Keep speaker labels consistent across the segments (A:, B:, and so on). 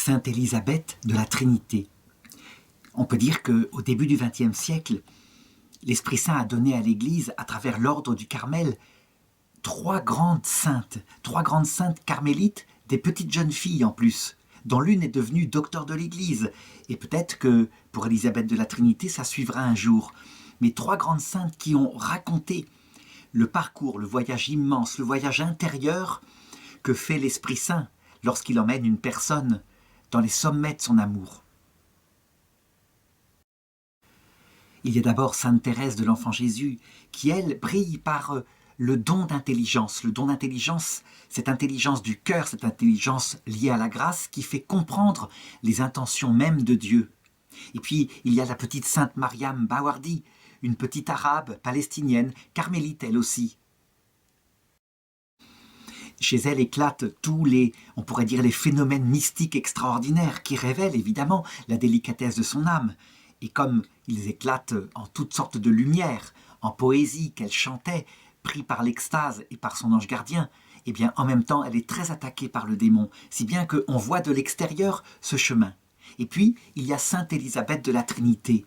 A: Sainte Élisabeth de la Trinité. On peut dire qu'au début du XXe siècle, l'Esprit Saint a donné à l'Église, à travers l'ordre du Carmel, trois grandes saintes carmélites, des petites jeunes filles en plus, dont l'une est devenue docteur de l'Église. Et peut-être que pour Élisabeth de la Trinité, ça suivra un jour. Mais trois grandes saintes qui ont raconté le parcours, le voyage immense, le voyage intérieur que fait l'Esprit Saint lorsqu'il emmène une personne dans les sommets de son amour. Il y a d'abord Sainte Thérèse de l'Enfant Jésus, qui, elle, brille par le don d'intelligence. Le don d'intelligence, cette intelligence du cœur, cette intelligence liée à la grâce, qui fait comprendre les intentions mêmes de Dieu. Et puis, il y a la petite Sainte Mariam Bawardi, une petite arabe palestinienne, carmélite elle aussi. Chez elle éclatent tous les, on pourrait dire, les phénomènes mystiques extraordinaires qui révèlent évidemment la délicatesse de son âme. Et comme ils éclatent en toutes sortes de lumières, en poésie qu'elle chantait, pris par l'extase et par son ange gardien, eh bien en même temps elle est très attaquée par le démon, si bien qu'on voit de l'extérieur ce chemin. Et puis il y a Sainte Élisabeth de la Trinité.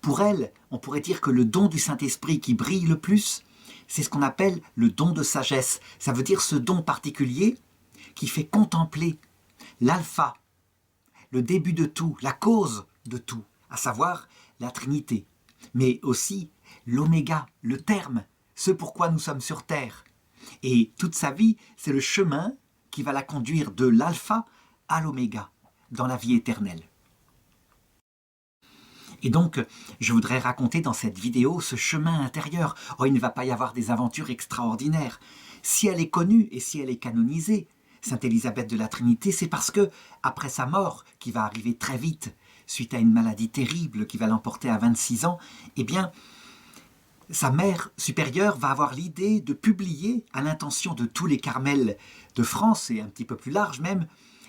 A: Pour elle, on pourrait dire que le don du Saint-Esprit qui brille le plus, c'est ce qu'on appelle le don de sagesse. Ça veut dire ce don particulier qui fait contempler l'alpha, le début de tout, la cause de tout, à savoir la Trinité, mais aussi l'oméga, le terme, ce pourquoi nous sommes sur terre. Et toute sa vie, c'est le chemin qui va la conduire de l'alpha à l'oméga, dans la vie éternelle. Et donc, je voudrais raconter dans cette vidéo ce chemin intérieur. Oh, il ne va pas y avoir des aventures extraordinaires. Si elle est connue et si elle est canonisée, Sainte Élisabeth de la Trinité, c'est parce que, après sa mort, qui va arriver très vite, suite à une maladie terrible qui va l'emporter à 26 ans, eh bien, sa mère supérieure va avoir l'idée de publier, à l'intention de tous les carmels de France, et un petit peu plus large même,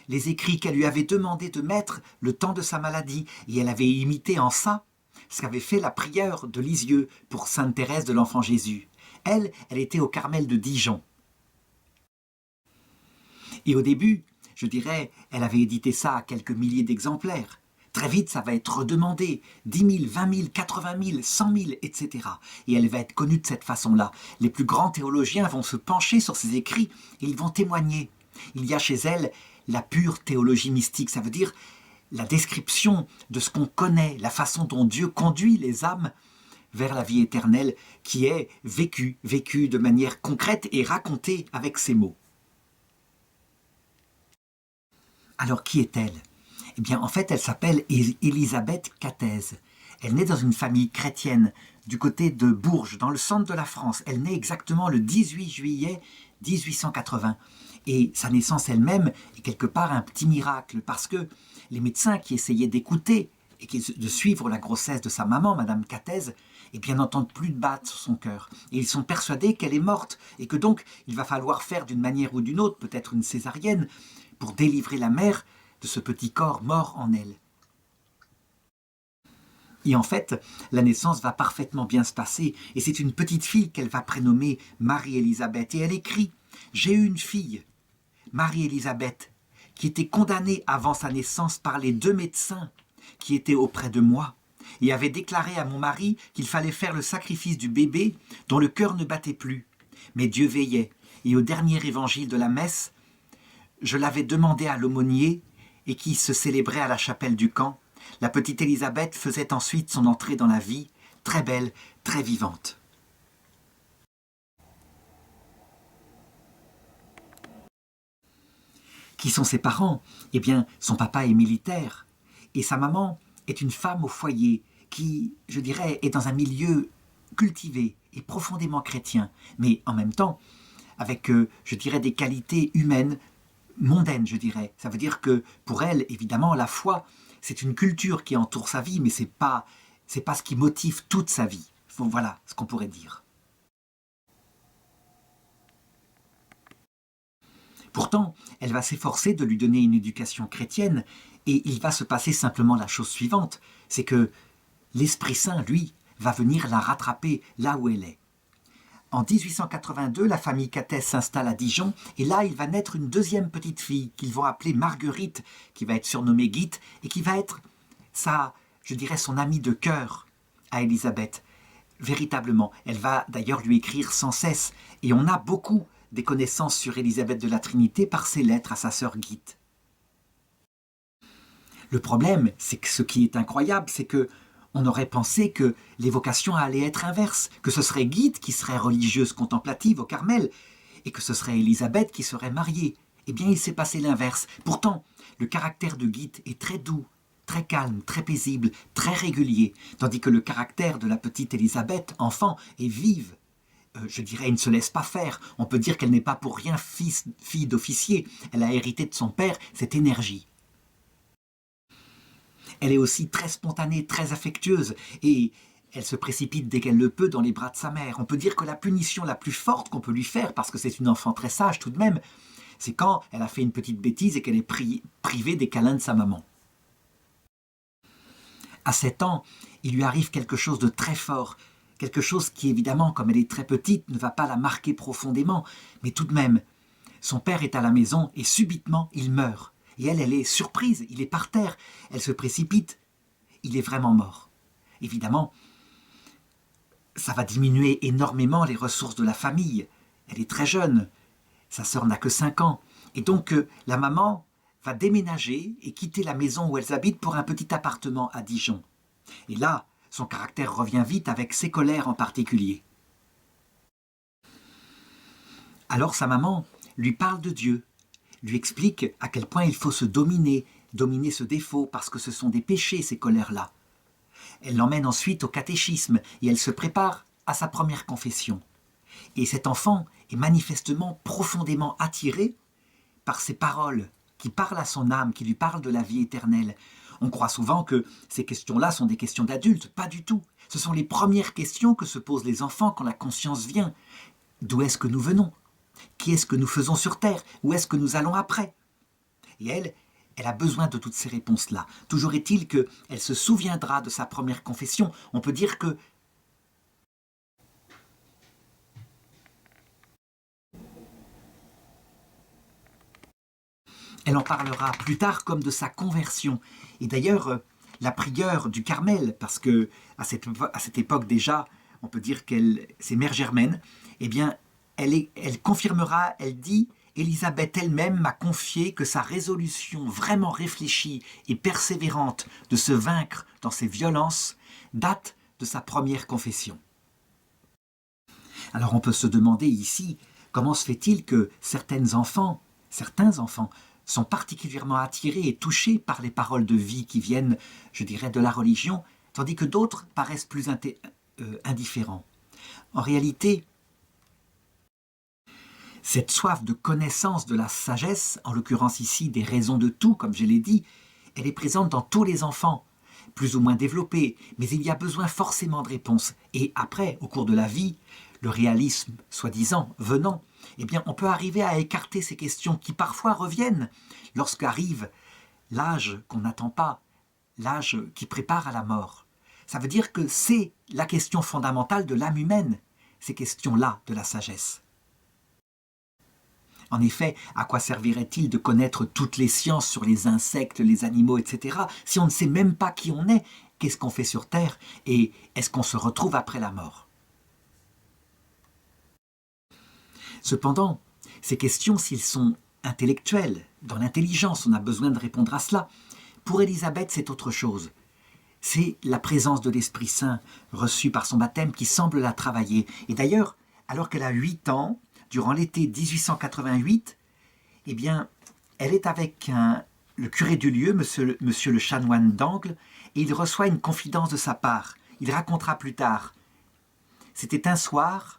A: les écrits qu'elle lui avait demandé de mettre le temps de sa maladie. Et elle avait imité en ça ce qu'avait fait la prieure de Lisieux pour Sainte Thérèse de l'Enfant Jésus. Elle était au Carmel de Dijon. Et au début, je dirais, elle avait édité ça à quelques milliers d'exemplaires. Très vite, ça va être redemandé, 10 000, 20 000, 80 000, 100 000, etc. Et elle va être connue de cette façon-là. Les plus grands théologiens vont se pencher sur ses écrits et ils vont témoigner. Il y a chez elle la pure théologie mystique, ça veut dire la description de ce qu'on connaît, la façon dont Dieu conduit les âmes vers la vie éternelle, qui est vécue de manière concrète et racontée avec ces mots. Alors qui est-elle ? Eh bien, en fait, elle s'appelle Élisabeth Cathèse. Elle naît dans une famille chrétienne du côté de Bourges, dans le centre de la France. Elle naît exactement le 18 juillet 1880. Et sa naissance elle-même est quelque part un petit miracle, parce que les médecins qui essayaient d'écouter et de suivre la grossesse de sa maman, Madame Cathèse, eh bien, n'entendent plus de battre sur son cœur. Et ils sont persuadés qu'elle est morte, et que donc il va falloir faire d'une manière ou d'une autre, peut-être une césarienne, pour délivrer la mère de ce petit corps mort en elle. Et en fait, la naissance va parfaitement bien se passer, et c'est une petite fille qu'elle va prénommer Marie-Élisabeth. Et elle écrit « J'ai eu une fille, Marie-Élisabeth, qui était condamnée avant sa naissance par les 2 médecins qui étaient auprès de moi, et avait déclaré à mon mari qu'il fallait faire le sacrifice du bébé dont le cœur ne battait plus. Mais Dieu veillait, et au dernier évangile de la messe, je l'avais demandé à l'aumônier, et qui se célébrait à la chapelle du camp. La petite Élisabeth faisait ensuite son entrée dans la vie, très belle, très vivante. Qui sont ses parents ? Eh bien, son papa est militaire, et sa maman est une femme au foyer qui, je dirais, est dans un milieu cultivé et profondément chrétien, mais en même temps, avec, je dirais, des qualités humaines, mondaine, je dirais. Ça veut dire que pour elle, évidemment, la foi, c'est une culture qui entoure sa vie, mais c'est pas ce qui motive toute sa vie. Voilà ce qu'on pourrait dire. Pourtant, elle va s'efforcer de lui donner une éducation chrétienne, et il va se passer simplement la chose suivante, c'est que l'Esprit Saint, lui, va venir la rattraper là où elle est. En 1882, la famille Cathès s'installe à Dijon et là, il va naître une deuxième petite fille qu'ils vont appeler Marguerite, qui va être surnommée Guite et qui va être je dirais, son amie de cœur à Élisabeth. Véritablement, elle va d'ailleurs lui écrire sans cesse et on a beaucoup des connaissances sur Élisabeth de la Trinité par ses lettres à sa sœur Guite. Le problème, c'est que ce qui est incroyable, c'est que on aurait pensé que l'évocation allait être inverse, que ce serait Guite qui serait religieuse contemplative au Carmel, et que ce serait Élisabeth qui serait mariée. Eh bien, il s'est passé l'inverse. Pourtant, le caractère de Guite est très doux, très calme, très paisible, très régulier, tandis que le caractère de la petite Élisabeth, enfant, est vive. Je dirais, il ne se laisse pas faire. On peut dire qu'elle n'est pas pour rien fille d'officier. Elle a hérité de son père cette énergie. Elle est aussi très spontanée, très affectueuse, et elle se précipite dès qu'elle le peut dans les bras de sa mère. On peut dire que la punition la plus forte qu'on peut lui faire, parce que c'est une enfant très sage tout de même, c'est quand elle a fait une petite bêtise et qu'elle est privée des câlins de sa maman. À 7 ans, il lui arrive quelque chose de très fort, quelque chose qui évidemment, comme elle est très petite, ne va pas la marquer profondément, mais tout de même, son père est à la maison et subitement il meurt. Et elle est surprise, il est par terre, elle se précipite, il est vraiment mort. Évidemment, ça va diminuer énormément les ressources de la famille. Elle est très jeune, sa sœur n'a que 5 ans. Et donc la maman va déménager et quitter la maison où elles habitent pour un petit appartement à Dijon. Et là, son caractère revient vite avec ses colères en particulier. Alors sa maman lui parle de Dieu, lui explique à quel point il faut se dominer ce défaut, parce que ce sont des péchés, ces colères-là. Elle l'emmène ensuite au catéchisme et elle se prépare à sa première confession. Et cet enfant est manifestement profondément attiré par ces paroles qui parlent à son âme, qui lui parlent de la vie éternelle. On croit souvent que ces questions-là sont des questions d'adultes, pas du tout. Ce sont les premières questions que se posent les enfants quand la conscience vient. D'où est-ce que nous venons ? Qui est-ce que nous faisons sur Terre ? Où est-ce que nous allons après ? Et elle a besoin de toutes ces réponses-là. Toujours est-il qu'elle se souviendra de sa première confession. On peut dire que elle en parlera plus tard comme de sa conversion. Et d'ailleurs, la prieure du Carmel, parce que à cette époque déjà, on peut dire c'est Mère Germaine, eh bien, elle confirmera, elle dit, Élisabeth elle-même m'a confié que sa résolution vraiment réfléchie et persévérante de se vaincre dans ses violences date de sa première confession. Alors on peut se demander ici, comment se fait-il que certains enfants sont particulièrement attirés et touchés par les paroles de vie qui viennent, je dirais, de la religion, tandis que d'autres paraissent plus indifférents. En réalité, cette soif de connaissance de la sagesse, en l'occurrence ici des raisons de tout, comme je l'ai dit, elle est présente dans tous les enfants, plus ou moins développés, mais il y a besoin forcément de réponses. Et après, au cours de la vie, le réalisme, soi-disant, venant, eh bien, on peut arriver à écarter ces questions qui parfois reviennent lorsqu'arrive l'âge qu'on n'attend pas, l'âge qui prépare à la mort. Ça veut dire que c'est la question fondamentale de l'âme humaine, ces questions-là de la sagesse. En effet, à quoi servirait-il de connaître toutes les sciences sur les insectes, les animaux, etc., si on ne sait même pas qui on est, qu'est-ce qu'on fait sur Terre, et est-ce qu'on se retrouve après la mort ? Cependant, ces questions, s'ils sont intellectuels, dans l'intelligence, on a besoin de répondre à cela. Pour Élisabeth, c'est autre chose. C'est la présence de l'Esprit Saint reçue par son baptême qui semble la travailler. Et d'ailleurs, alors qu'elle a 8 ans, durant l'été 1888, eh bien, elle est avec le curé du lieu, monsieur le chanoine d'Angles, et il reçoit une confidence de sa part. Il racontera plus tard. C'était un soir,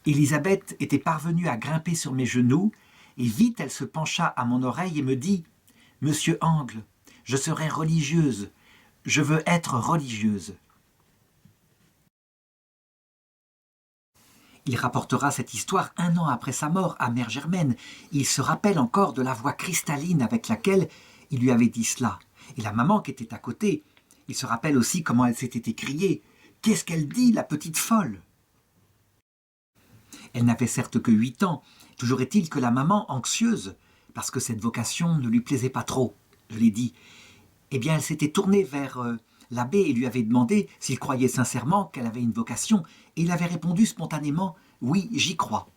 A: Élisabeth était parvenue à grimper sur mes genoux, et vite elle se pencha à mon oreille et me dit « Monsieur Angles, je serai religieuse, je veux être religieuse. » Il rapportera cette histoire 1 an après sa mort à Mère Germaine. Il se rappelle encore de la voix cristalline avec laquelle il lui avait dit cela. Et la maman qui était à côté, il se rappelle aussi comment elle s'était écriée. « Qu'est-ce qu'elle dit, la petite folle ?» Elle n'avait certes que 8 ans. Toujours est-il que la maman, anxieuse, parce que cette vocation ne lui plaisait pas trop, je l'ai dit, eh bien elle s'était tournée vers l'abbé et lui avait demandé s'il croyait sincèrement qu'elle avait une vocation, et il avait répondu spontanément « Oui, j'y crois ».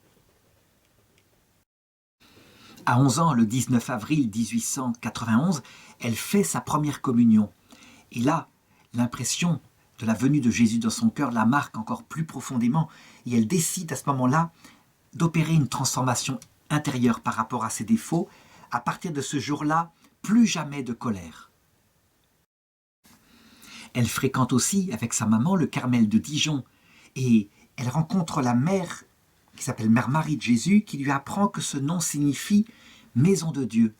A: À 11 ans, le 19 avril 1891, elle fait sa première communion. Et là, l'impression de la venue de Jésus dans son cœur la marque encore plus profondément, et elle décide à ce moment-là d'opérer une transformation intérieure par rapport à ses défauts. À partir de ce jour-là, plus jamais de colère. Elle fréquente aussi avec sa maman le Carmel de Dijon et elle rencontre la mère qui s'appelle Mère Marie de Jésus qui lui apprend que ce nom signifie Maison de Dieu.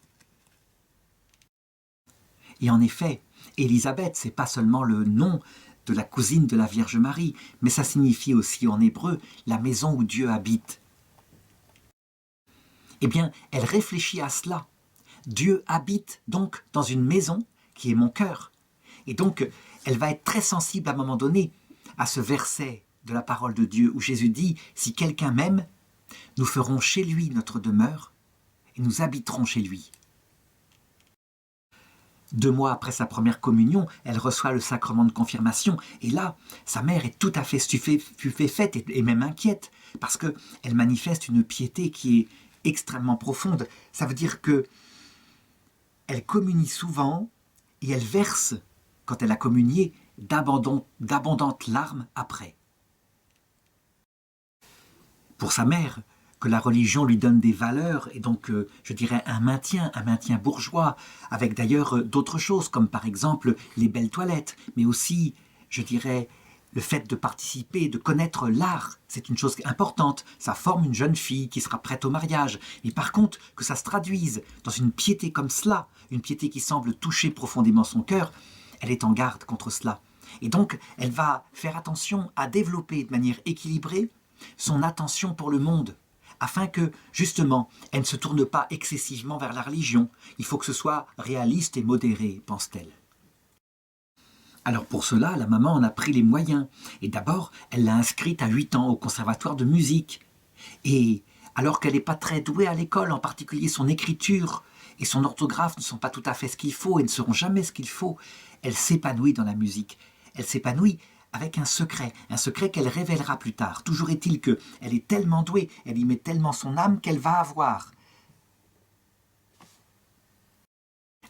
A: Et en effet, Élisabeth, c'est pas seulement le nom de la cousine de la Vierge Marie, mais ça signifie aussi en hébreu la maison où Dieu habite. Eh bien, elle réfléchit à cela. Dieu habite donc dans une maison qui est mon cœur. Et donc, elle va être très sensible à un moment donné à ce verset de la parole de Dieu où Jésus dit « Si quelqu'un m'aime, nous ferons chez lui notre demeure et nous habiterons chez lui. » 2 mois après sa première communion, elle reçoit le sacrement de confirmation. Et là, sa mère est tout à fait stupéfaite et même inquiète parce qu'elle manifeste une piété qui est extrêmement profonde. Ça veut dire que elle communie souvent et elle verse, quand elle a communié, d'abondantes larmes après. Pour sa mère, que la religion lui donne des valeurs et donc, je dirais, un maintien bourgeois, avec d'ailleurs d'autres choses, comme par exemple les belles toilettes, mais aussi, je dirais, le fait de participer, de connaître l'art, c'est une chose importante. Ça forme une jeune fille qui sera prête au mariage. Mais par contre, que ça se traduise dans une piété comme cela, une piété qui semble toucher profondément son cœur, elle est en garde contre cela. Et donc, elle va faire attention à développer de manière équilibrée son attention pour le monde, afin que, justement, elle ne se tourne pas excessivement vers la religion. Il faut que ce soit réaliste et modéré, pense-t-elle. Alors pour cela, la maman en a pris les moyens. Et d'abord, elle l'a inscrite à 8 ans au conservatoire de musique. Et alors qu'elle n'est pas très douée à l'école, en particulier son écriture et son orthographe ne sont pas tout à fait ce qu'il faut et ne seront jamais ce qu'il faut, elle s'épanouit dans la musique. Elle s'épanouit avec un secret qu'elle révélera plus tard. Toujours est-il qu'elle est tellement douée, elle y met tellement son âme qu'elle va avoir,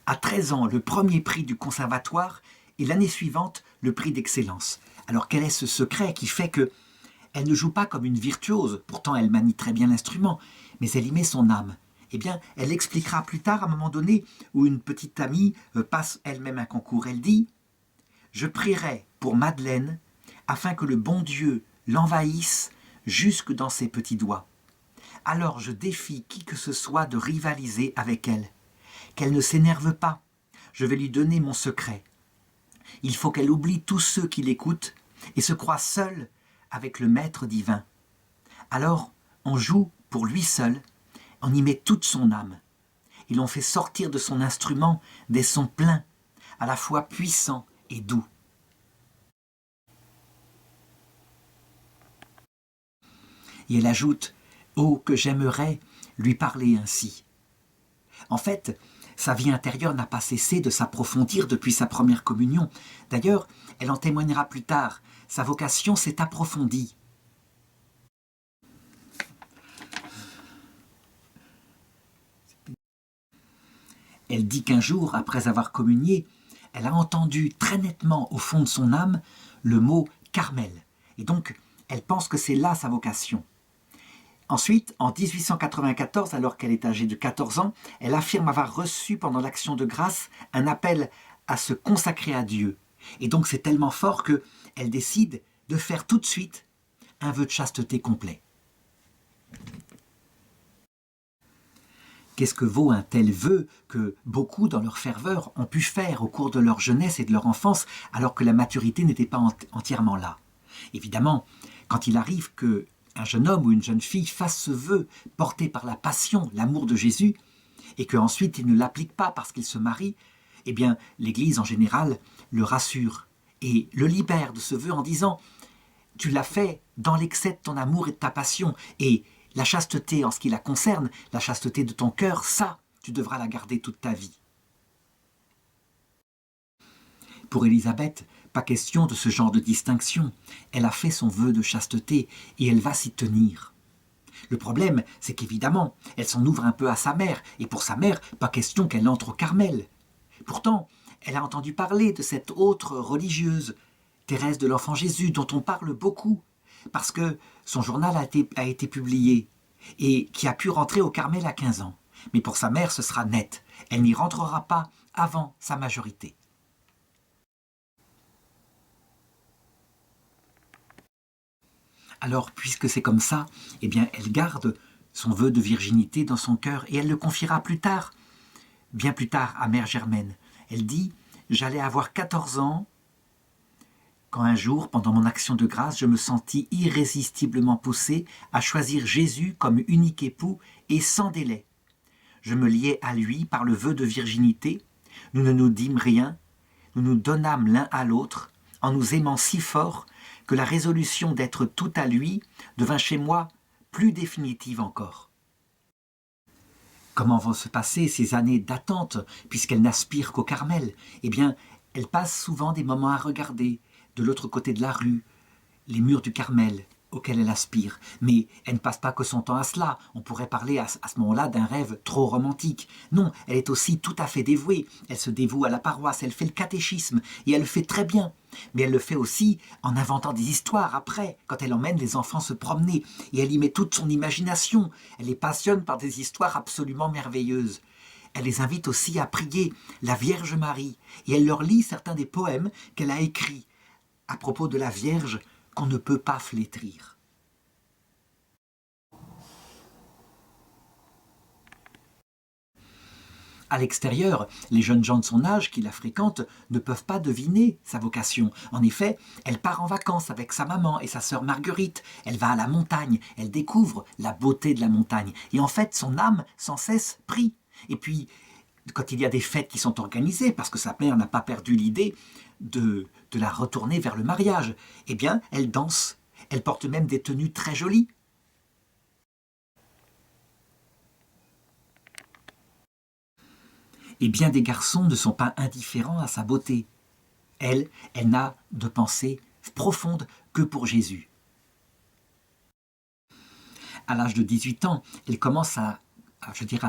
A: à 13 ans, le premier prix du conservatoire et l'année suivante, le prix d'excellence. Alors quel est ce secret qui fait qu'elle ne joue pas comme une virtuose, pourtant elle manie très bien l'instrument, mais elle y met son âme? Eh bien, elle expliquera plus tard, à un moment donné, où une petite amie passe elle-même un concours. Elle dit « Je prierai pour Madeleine, afin que le bon Dieu l'envahisse jusque dans ses petits doigts. Alors je défie qui que ce soit de rivaliser avec elle. Qu'elle ne s'énerve pas. Je vais lui donner mon secret. Il faut qu'elle oublie tous ceux qui l'écoutent et se croie seule avec le Maître divin. Alors on joue pour lui seul, on y met toute son âme. Et l'on fait sortir de son instrument des sons pleins, à la fois puissants et doux. » Et elle ajoute « Oh, que j'aimerais lui parler ainsi !» En fait, sa vie intérieure n'a pas cessé de s'approfondir depuis sa première communion. D'ailleurs, elle en témoignera plus tard. Sa vocation s'est approfondie. Elle dit qu'un jour, après avoir communié, elle a entendu très nettement au fond de son âme le mot « Carmel ». Et donc, elle pense que c'est là sa vocation. Ensuite, en 1894, alors qu'elle est âgée de 14 ans, elle affirme avoir reçu pendant l'Action de grâce un appel à se consacrer à Dieu. Et donc c'est tellement fort qu'elle décide de faire tout de suite un vœu de chasteté complet. Qu'est-ce que vaut un tel vœu que beaucoup, dans leur ferveur, ont pu faire au cours de leur jeunesse et de leur enfance, alors que la maturité n'était pas entièrement là? Évidemment, quand il arrive que un jeune homme ou une jeune fille fasse ce vœu porté par la passion, l'amour de Jésus, et qu'ensuite il ne l'applique pas parce qu'il se marie, eh bien, l'Église en général le rassure et le libère de ce vœu en disant « Tu l'as fait dans l'excès de ton amour et de ta passion, et la chasteté en ce qui la concerne, la chasteté de ton cœur, ça, tu devras la garder toute ta vie. » Pour Élisabeth, pas question de ce genre de distinction. Elle a fait son vœu de chasteté et elle va s'y tenir. Le problème, c'est qu'évidemment, elle s'en ouvre un peu à sa mère, et pour sa mère, pas question qu'elle entre au Carmel. Pourtant, elle a entendu parler de cette autre religieuse, Thérèse de l'Enfant Jésus, dont on parle beaucoup, parce que son journal a été publié, et qui a pu rentrer au Carmel à 15 ans. Mais pour sa mère, ce sera net. Elle n'y rentrera pas avant sa majorité. Alors, puisque c'est comme ça, eh bien, elle garde son vœu de virginité dans son cœur, et elle le confiera plus tard, bien plus tard, à Mère Germaine. Elle dit « J'allais avoir 14 ans quand un jour, pendant mon action de grâce, je me sentis irrésistiblement poussée à choisir Jésus comme unique époux et sans délai. Je me liai à lui par le vœu de virginité, nous ne nous dîmes rien, nous nous donnâmes l'un à l'autre, en nous aimant si fort que la résolution d'être tout à lui devint chez moi plus définitive encore. » Comment vont se passer ces années d'attente, puisqu'elle n'aspire qu'au Carmel? Eh bien, elle passe souvent des moments à regarder, de l'autre côté de la rue, les murs du Carmel auxquels elle aspire. Mais elle ne passe pas que son temps à cela. On pourrait parler à ce moment-là d'un rêve trop romantique. Non, elle est aussi tout à fait dévouée. Elle se dévoue à la paroisse, elle fait le catéchisme, et elle le fait très bien. Mais elle le fait aussi en inventant des histoires après, quand elle emmène les enfants se promener. Et elle y met toute son imagination. Elle les passionne par des histoires absolument merveilleuses. Elle les invite aussi à prier la Vierge Marie. Et elle leur lit certains des poèmes qu'elle a écrits à propos de la Vierge qu'on ne peut pas flétrir. À l'extérieur, les jeunes gens de son âge qui la fréquentent ne peuvent pas deviner sa vocation. En effet, elle part en vacances avec sa maman et sa sœur Marguerite. Elle va à la montagne, elle découvre la beauté de la montagne. Et en fait, son âme sans cesse prie. Et puis, quand il y a des fêtes qui sont organisées, parce que sa mère n'a pas perdu l'idée de la retourner vers le mariage, eh bien, elle danse. Elle porte même des tenues très jolies. Et bien des garçons ne sont pas indifférents à sa beauté. Elle n'a de pensée profonde que pour Jésus. À l'âge de 18 ans, elle commence à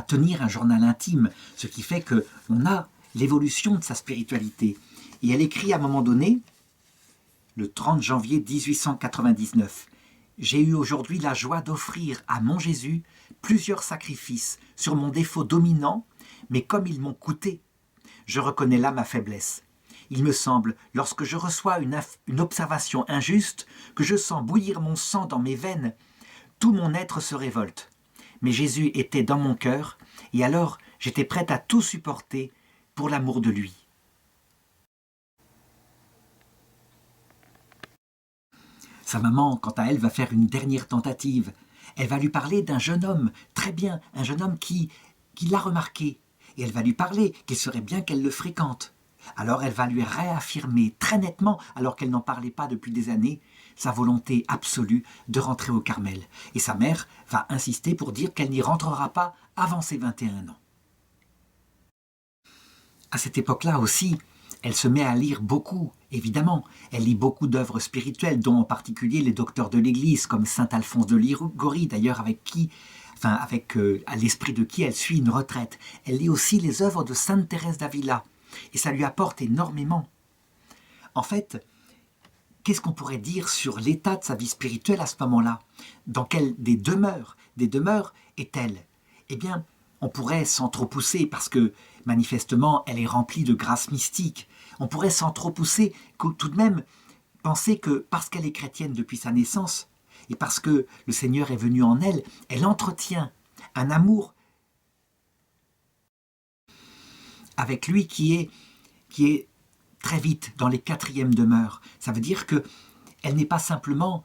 A: tenir un journal intime, ce qui fait qu'on a l'évolution de sa spiritualité. Et elle écrit à un moment donné, le 30 janvier 1899, « J'ai eu aujourd'hui la joie d'offrir à mon Jésus plusieurs sacrifices sur mon défaut dominant, mais comme ils m'ont coûté, je reconnais là ma faiblesse. Il me semble, lorsque je reçois une observation injuste, que je sens bouillir mon sang dans mes veines, tout mon être se révolte. Mais Jésus était dans mon cœur, et alors j'étais prête à tout supporter pour l'amour de lui. » Sa maman, quant à elle, va faire une dernière tentative. Elle va lui parler d'un jeune homme, très bien, un jeune homme qui l'a remarqué. Et elle va lui parler qu'il serait bien qu'elle le fréquente. Alors elle va lui réaffirmer très nettement, alors qu'elle n'en parlait pas depuis des années, sa volonté absolue de rentrer au Carmel. Et sa mère va insister pour dire qu'elle n'y rentrera pas avant ses 21 ans. À cette époque-là aussi, elle se met à lire beaucoup, évidemment. Elle lit beaucoup d'œuvres spirituelles, dont en particulier les docteurs de l'Église, comme saint Alphonse de Ligorie, d'ailleurs à l'esprit de qui elle suit une retraite. Elle lit aussi les œuvres de sainte Thérèse d'Avila, et ça lui apporte énormément. En fait, qu'est-ce qu'on pourrait dire sur l'état de sa vie spirituelle à ce moment-là? Dans quelle des demeures est-elle? Eh bien, on pourrait s'en trop pousser parce que, manifestement, elle est remplie de grâce mystique. On pourrait s'en trop pousser, tout de même, penser que parce qu'elle est chrétienne depuis sa naissance, et parce que le Seigneur est venu en elle, elle entretient un amour avec lui qui est très vite dans les 4e demeures. Ça veut dire qu'elle n'est pas simplement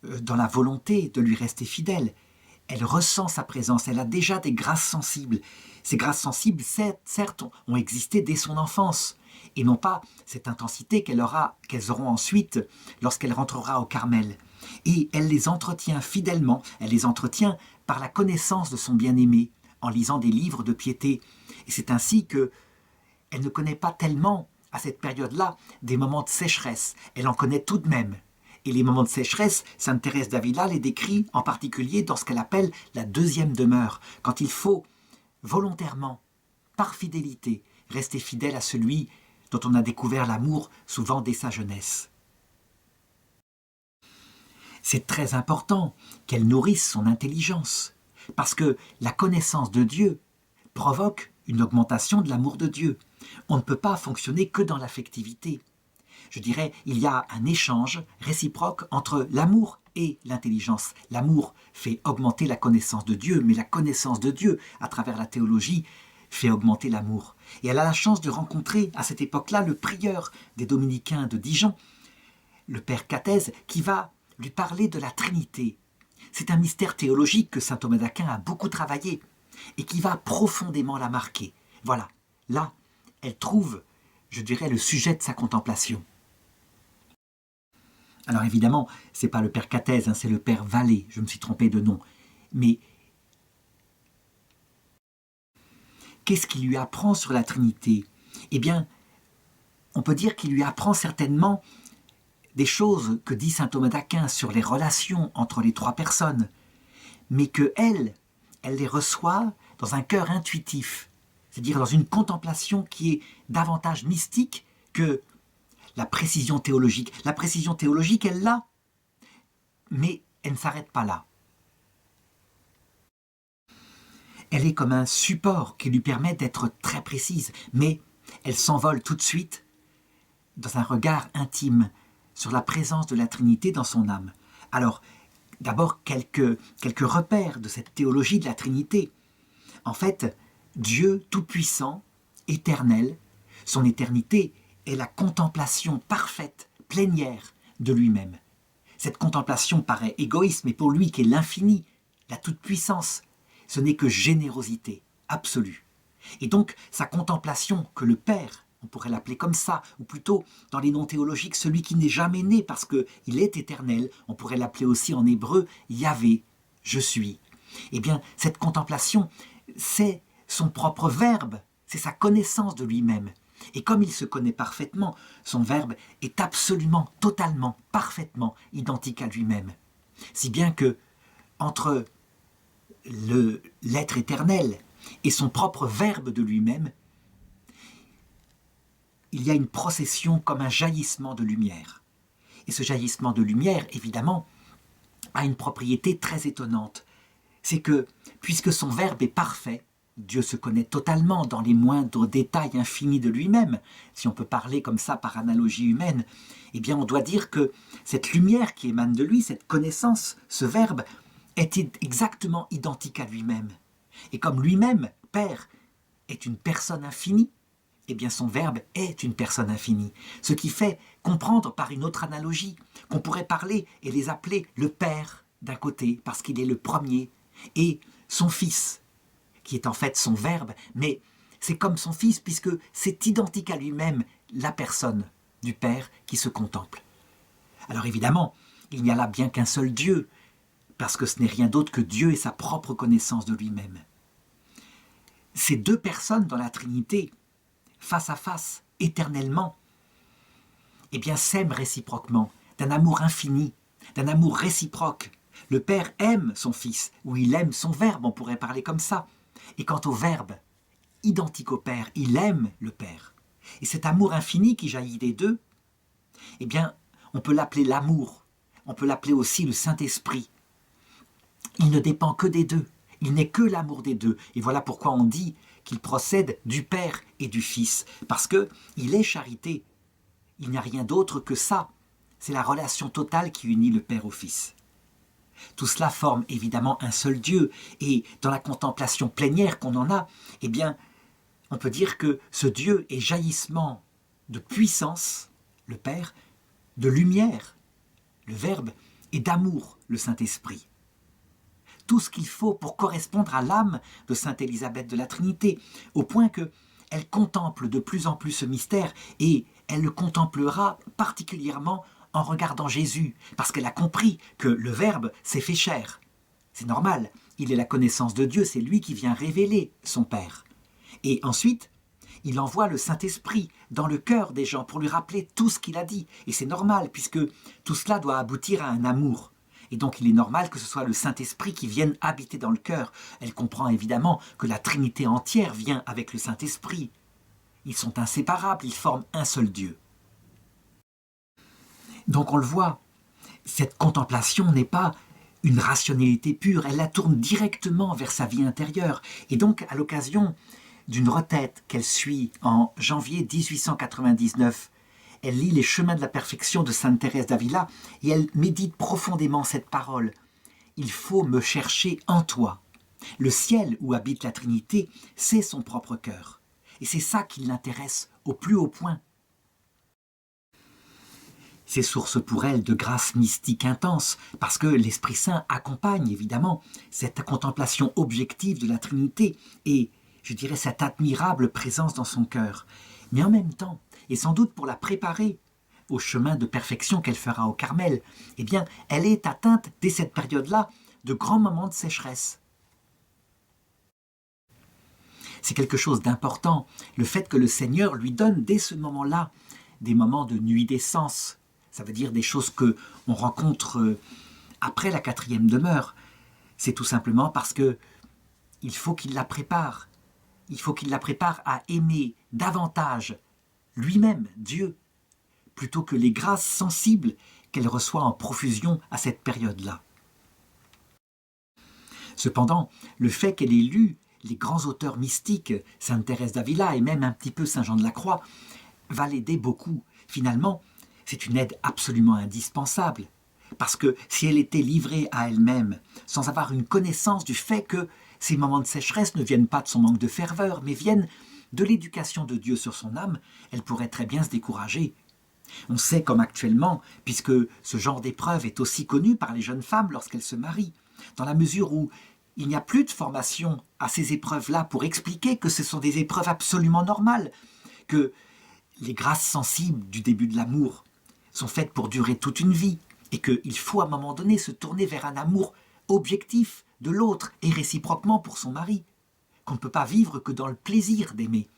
A: dans la volonté de lui rester fidèle, elle ressent sa présence, elle a déjà des grâces sensibles. Ces grâces sensibles, certes, ont existé dès son enfance, et non pas cette intensité qu'elles auront ensuite lorsqu'elle rentrera au Carmel. Et elle les entretient fidèlement, elle les entretient par la connaissance de son bien-aimé, en lisant des livres de piété. Et c'est ainsi qu'elle ne connaît pas tellement, à cette période-là, des moments de sécheresse. Elle en connaît tout de même. Et les moments de sécheresse, Sainte Thérèse d'Avila les décrit en particulier dans ce qu'elle appelle la deuxième demeure, quand il faut volontairement, par fidélité, rester fidèle à celui dont on a découvert l'amour souvent dès sa jeunesse. C'est très important qu'elle nourrisse son intelligence, parce que la connaissance de Dieu provoque une augmentation de l'amour de Dieu. On ne peut pas fonctionner que dans l'affectivité. Je dirais, il y a un échange réciproque entre l'amour et l'intelligence. L'amour fait augmenter la connaissance de Dieu, mais la connaissance de Dieu, à travers la théologie, fait augmenter l'amour. Et elle a la chance de rencontrer, à cette époque-là, le prieur des Dominicains de Dijon, le père Cathèse, qui va lui parler de la Trinité. C'est un mystère théologique que saint Thomas d'Aquin a beaucoup travaillé et qui va profondément la marquer. Voilà, là, elle trouve, je dirais, le sujet de sa contemplation. Alors évidemment, ce n'est pas le père Cathèse, c'est le père Vallée, je me suis trompé de nom. Mais qu'est-ce qu'il lui apprend sur la Trinité? Eh bien, on peut dire qu'il lui apprend certainement des choses que dit saint Thomas d'Aquin sur les relations entre les trois personnes, mais qu'elle les reçoit dans un cœur intuitif, c'est-à-dire dans une contemplation qui est davantage mystique que la précision théologique. La précision théologique, elle l'a, mais elle ne s'arrête pas là. Elle est comme un support qui lui permet d'être très précise, mais elle s'envole tout de suite dans un regard intime sur la présence de la Trinité dans son âme. Alors, d'abord, quelques repères de cette théologie de la Trinité. En fait, Dieu tout-puissant, éternel, son éternité est la contemplation parfaite, plénière de lui-même. Cette contemplation paraît égoïste, mais pour lui qui est l'infini, la toute-puissance, ce n'est que générosité absolue. Et donc, sa contemplation que le Père, on pourrait l'appeler comme ça, ou plutôt, dans les noms théologiques, celui qui n'est jamais né parce qu'il est éternel, on pourrait l'appeler aussi en hébreu Yahvé, je suis. Eh bien, cette contemplation, c'est son propre verbe, c'est sa connaissance de lui-même. Et comme il se connaît parfaitement, son verbe est absolument, totalement, parfaitement identique à lui-même. Si bien que, entre l'être éternel et son propre verbe de lui-même, il y a une procession comme un jaillissement de lumière. Et ce jaillissement de lumière, évidemment, a une propriété très étonnante. C'est que, puisque son verbe est parfait, Dieu se connaît totalement dans les moindres détails infinis de lui-même, si on peut parler comme ça par analogie humaine, eh bien on doit dire que cette lumière qui émane de lui, cette connaissance, ce verbe, est exactement identique à lui-même. Et comme lui-même, Père, est une personne infinie, eh bien son verbe est une personne infinie. Ce qui fait comprendre par une autre analogie qu'on pourrait parler et les appeler le Père d'un côté, parce qu'il est le premier, et son Fils, qui est en fait son verbe, mais c'est comme son Fils puisque c'est identique à lui-même la personne du Père qui se contemple. Alors évidemment, il n'y a là bien qu'un seul Dieu, parce que ce n'est rien d'autre que Dieu et sa propre connaissance de lui-même. Ces deux personnes dans la Trinité, face à face, éternellement, eh bien s'aiment réciproquement, d'un amour infini, d'un amour réciproque. Le Père aime son Fils, ou il aime son Verbe, on pourrait parler comme ça. Et quant au Verbe, identique au Père, il aime le Père. Et cet amour infini qui jaillit des deux, eh bien, on peut l'appeler l'amour, on peut l'appeler aussi le Saint-Esprit. Il ne dépend que des deux, il n'est que l'amour des deux. Et voilà pourquoi on dit qu'il procède du Père et du Fils, parce qu'il est charité. Il n'y a rien d'autre que ça. C'est la relation totale qui unit le Père au Fils. Tout cela forme évidemment un seul Dieu, et dans la contemplation plénière qu'on en a, eh bien, on peut dire que ce Dieu est jaillissement de puissance, le Père, de lumière, le Verbe, et d'amour, le Saint-Esprit. tout ce qu'il faut pour correspondre à l'âme de Sainte Élisabeth de la Trinité, au point qu'elle contemple de plus en plus ce mystère, et elle le contemplera particulièrement en regardant Jésus, parce qu'elle a compris que le Verbe s'est fait chair. C'est normal, il est la connaissance de Dieu, c'est lui qui vient révéler son Père. Et ensuite, il envoie le Saint-Esprit dans le cœur des gens pour lui rappeler tout ce qu'il a dit. Et c'est normal, puisque tout cela doit aboutir à un amour. Et donc il est normal que ce soit le Saint-Esprit qui vienne habiter dans le cœur. Elle comprend évidemment que la Trinité entière vient avec le Saint-Esprit. Ils sont inséparables, ils forment un seul Dieu. Donc on le voit, cette contemplation n'est pas une rationalité pure, elle la tourne directement vers sa vie intérieure. Et donc à l'occasion d'une retraite qu'elle suit en janvier 1899, elle lit Les chemins de la perfection de Sainte Thérèse d'Avila et elle médite profondément cette parole. Il faut me chercher en toi. Le ciel où habite la Trinité, c'est son propre cœur. Et c'est ça qui l'intéresse au plus haut point. C'est source pour elle de grâce mystique intense, parce que l'Esprit Saint accompagne évidemment cette contemplation objective de la Trinité et, je dirais, cette admirable présence dans son cœur. Mais en même temps, et sans doute pour la préparer au chemin de perfection qu'elle fera au Carmel, eh bien, elle est atteinte dès cette période-là de grands moments de sécheresse. C'est quelque chose d'important, le fait que le Seigneur lui donne dès ce moment-là des moments de nuit des sens. Ça veut dire des choses qu'on rencontre après la 4e demeure. C'est tout simplement parce que il faut qu'il la prépare. Il faut qu'il la prépare à aimer davantage lui-même, Dieu, plutôt que les grâces sensibles qu'elle reçoit en profusion à cette période-là. Cependant, le fait qu'elle ait lu les grands auteurs mystiques, Sainte Thérèse d'Avila et même un petit peu Saint Jean de la Croix, va l'aider beaucoup. Finalement, c'est une aide absolument indispensable, parce que si elle était livrée à elle-même, sans avoir une connaissance du fait que ces moments de sécheresse ne viennent pas de son manque de ferveur, mais viennent de l'éducation de Dieu sur son âme, elle pourrait très bien se décourager. On sait comme actuellement, puisque ce genre d'épreuve est aussi connu par les jeunes femmes lorsqu'elles se marient, dans la mesure où il n'y a plus de formation à ces épreuves-là pour expliquer que ce sont des épreuves absolument normales, que les grâces sensibles du début de l'amour sont faites pour durer toute une vie, et qu'il faut à un moment donné se tourner vers un amour objectif de l'autre et réciproquement pour son mari, qu'on ne peut pas vivre que dans le plaisir d'aimer.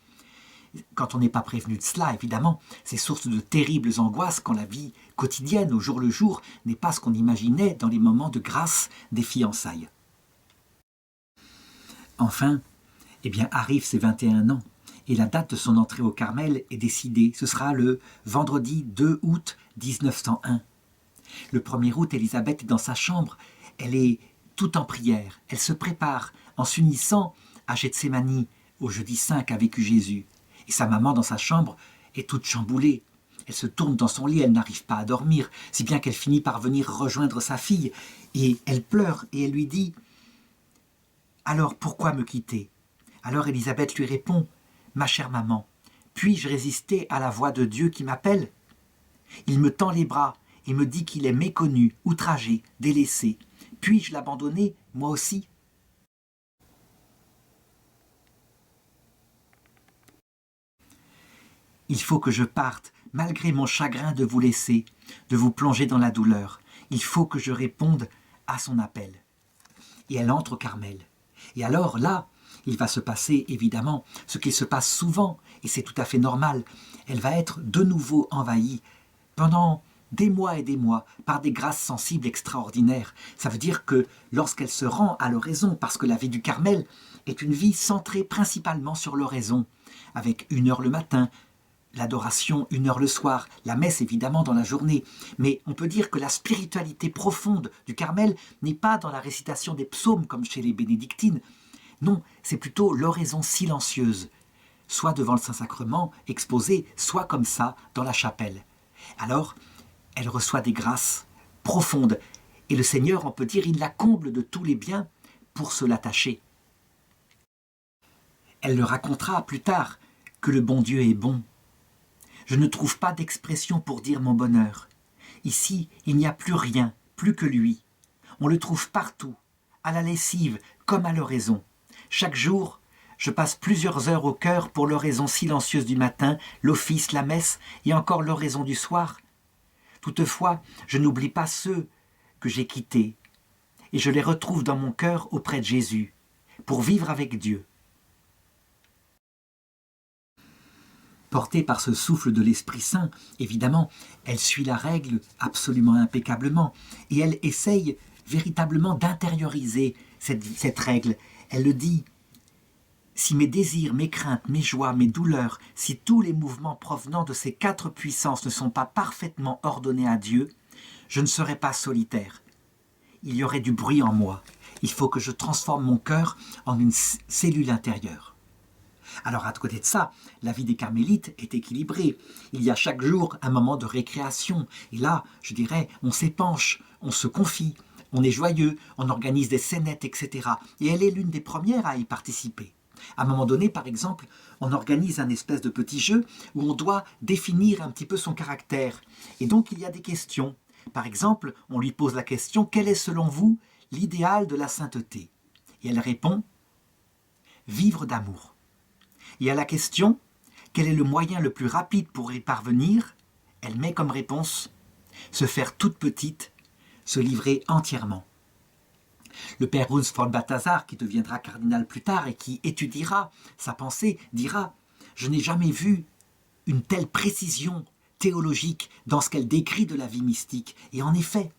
A: Quand on n'est pas prévenu de cela, évidemment, c'est source de terribles angoisses quand la vie quotidienne, au jour le jour, n'est pas ce qu'on imaginait dans les moments de grâce des fiançailles. Enfin, eh bien, arrivent ses 21 ans, et la date de son entrée au Carmel est décidée. Ce sera le vendredi 2 août 1901. Le 1er août, Élisabeth est dans sa chambre, elle est tout en prière, elle se prépare en s'unissant à Gethsémani, au jeudi saint qu'a vécu Jésus. Et sa maman dans sa chambre est toute chamboulée. Elle se tourne dans son lit, elle n'arrive pas à dormir, si bien qu'elle finit par venir rejoindre sa fille. Et elle pleure et elle lui dit « Alors pourquoi me quitter ?» Alors Élisabeth lui répond « Ma chère maman, puis-je résister à la voix de Dieu qui m'appelle ? Il me tend les bras et me dit qu'il est méconnu, outragé, délaissé. Puis-je l'abandonner, moi aussi ? Il faut que je parte, malgré mon chagrin de vous laisser, de vous plonger dans la douleur. Il faut que je réponde à son appel. » Et elle entre au Carmel. Et alors là, il va se passer évidemment ce qu'il se passe souvent, et c'est tout à fait normal. Elle va être de nouveau envahie pendant des mois et des mois par des grâces sensibles extraordinaires. Ça veut dire que lorsqu'elle se rend à l'oraison, parce que la vie du Carmel est une vie centrée principalement sur l'oraison, avec 1 heure le matin, l'adoration 1 heure le soir, la messe évidemment dans la journée. Mais on peut dire que la spiritualité profonde du Carmel n'est pas dans la récitation des psaumes comme chez les bénédictines. Non, c'est plutôt l'oraison silencieuse, soit devant le Saint-Sacrement exposé, soit comme ça dans la chapelle. Alors, elle reçoit des grâces profondes et le Seigneur, on peut dire, il la comble de tous les biens pour se l'attacher. Elle le racontera plus tard que le bon Dieu est bon. Je ne trouve pas d'expression pour dire mon bonheur. Ici, il n'y a plus rien, plus que lui. On le trouve partout, à la lessive comme à l'oraison. Chaque jour, je passe plusieurs heures au chœur pour l'oraison silencieuse du matin, l'office, la messe et encore l'oraison du soir. Toutefois, je n'oublie pas ceux que j'ai quittés et je les retrouve dans mon cœur auprès de Jésus pour vivre avec Dieu. Portée par ce souffle de l'Esprit Saint, évidemment, elle suit la règle absolument impeccablement et elle essaye véritablement d'intérioriser cette règle. Elle le dit, si mes désirs, mes craintes, mes joies, mes douleurs, si tous les mouvements provenant de ces 4 puissances ne sont pas parfaitement ordonnés à Dieu, je ne serai pas solitaire. Il y aurait du bruit en moi. Il faut que je transforme mon cœur en une cellule intérieure. Alors à côté de ça, la vie des carmélites est équilibrée. Il y a chaque jour un moment de récréation. Et là, je dirais, on s'épanche, on se confie, on est joyeux, on organise des scénettes, etc. Et elle est l'une des premières à y participer. À un moment donné, par exemple, on organise un espèce de petit jeu où on doit définir un petit peu son caractère. Et donc il y a des questions. Par exemple, on lui pose la question « Quel est selon vous l'idéal de la sainteté ?» Et elle répond « Vivre d'amour ». Et à la question « Quel est le moyen le plus rapide pour y parvenir ?» elle met comme réponse « Se faire toute petite, se livrer entièrement ». Le père Urs von Balthasar, qui deviendra cardinal plus tard et qui étudiera sa pensée, dira « Je n'ai jamais vu une telle précision théologique dans ce qu'elle décrit de la vie mystique. » Et en effet,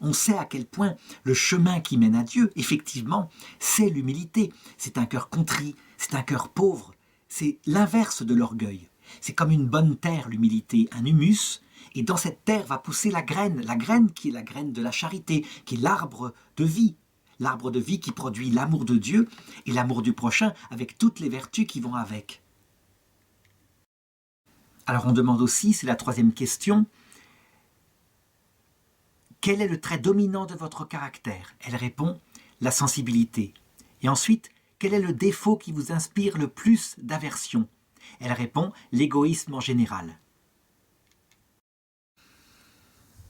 A: on sait à quel point le chemin qui mène à Dieu, effectivement, c'est l'humilité. C'est un cœur contrit, c'est un cœur pauvre, c'est l'inverse de l'orgueil. C'est comme une bonne terre, l'humilité, un humus, et dans cette terre va pousser la graine qui est la graine de la charité, qui est l'arbre de vie qui produit l'amour de Dieu et l'amour du prochain avec toutes les vertus qui vont avec. Alors on demande aussi, c'est la troisième question, quel est le trait dominant de votre caractère ? Elle répond, la sensibilité. Et ensuite, quel est le défaut qui vous inspire le plus d'aversion ? Elle répond, l'égoïsme en général.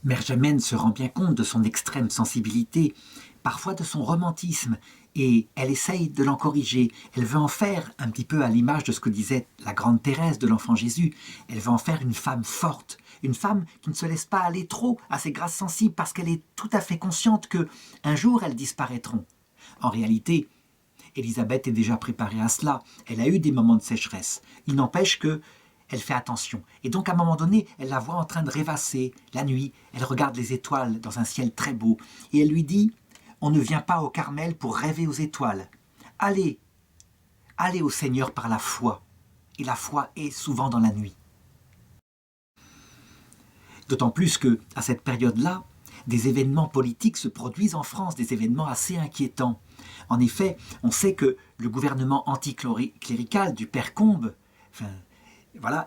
A: Mère Germaine se rend bien compte de son extrême sensibilité, parfois de son romantisme, et elle essaye de l'en corriger. Elle veut en faire, un petit peu à l'image de ce que disait la grande Thérèse de l'Enfant Jésus, elle veut en faire une femme forte, une femme qui ne se laisse pas aller trop à ses grâces sensibles parce qu'elle est tout à fait consciente qu'un jour elles disparaîtront. En réalité, Élisabeth est déjà préparée à cela, elle a eu des moments de sécheresse. Il n'empêche que elle fait attention. Et donc, à un moment donné, elle la voit en train de rêvasser. La nuit, elle regarde les étoiles dans un ciel très beau. Et elle lui dit, on ne vient pas au Carmel pour rêver aux étoiles. Allez au Seigneur par la foi. Et la foi est souvent dans la nuit. D'autant plus qu'à cette période-là, des événements politiques se produisent en France, des événements assez inquiétants. En effet, on sait que le gouvernement anticlérical du père Combes,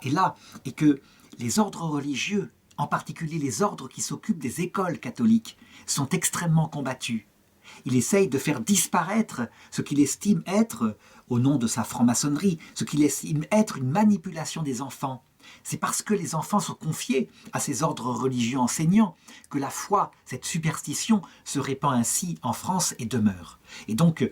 A: est là, et que les ordres religieux, en particulier les ordres qui s'occupent des écoles catholiques, sont extrêmement combattus. Il essaye de faire disparaître ce qu'il estime être, au nom de sa franc-maçonnerie, ce qu'il estime être une manipulation des enfants. C'est parce que les enfants sont confiés à ces ordres religieux enseignants que la foi, cette superstition, se répand ainsi en France et demeure. Et donc,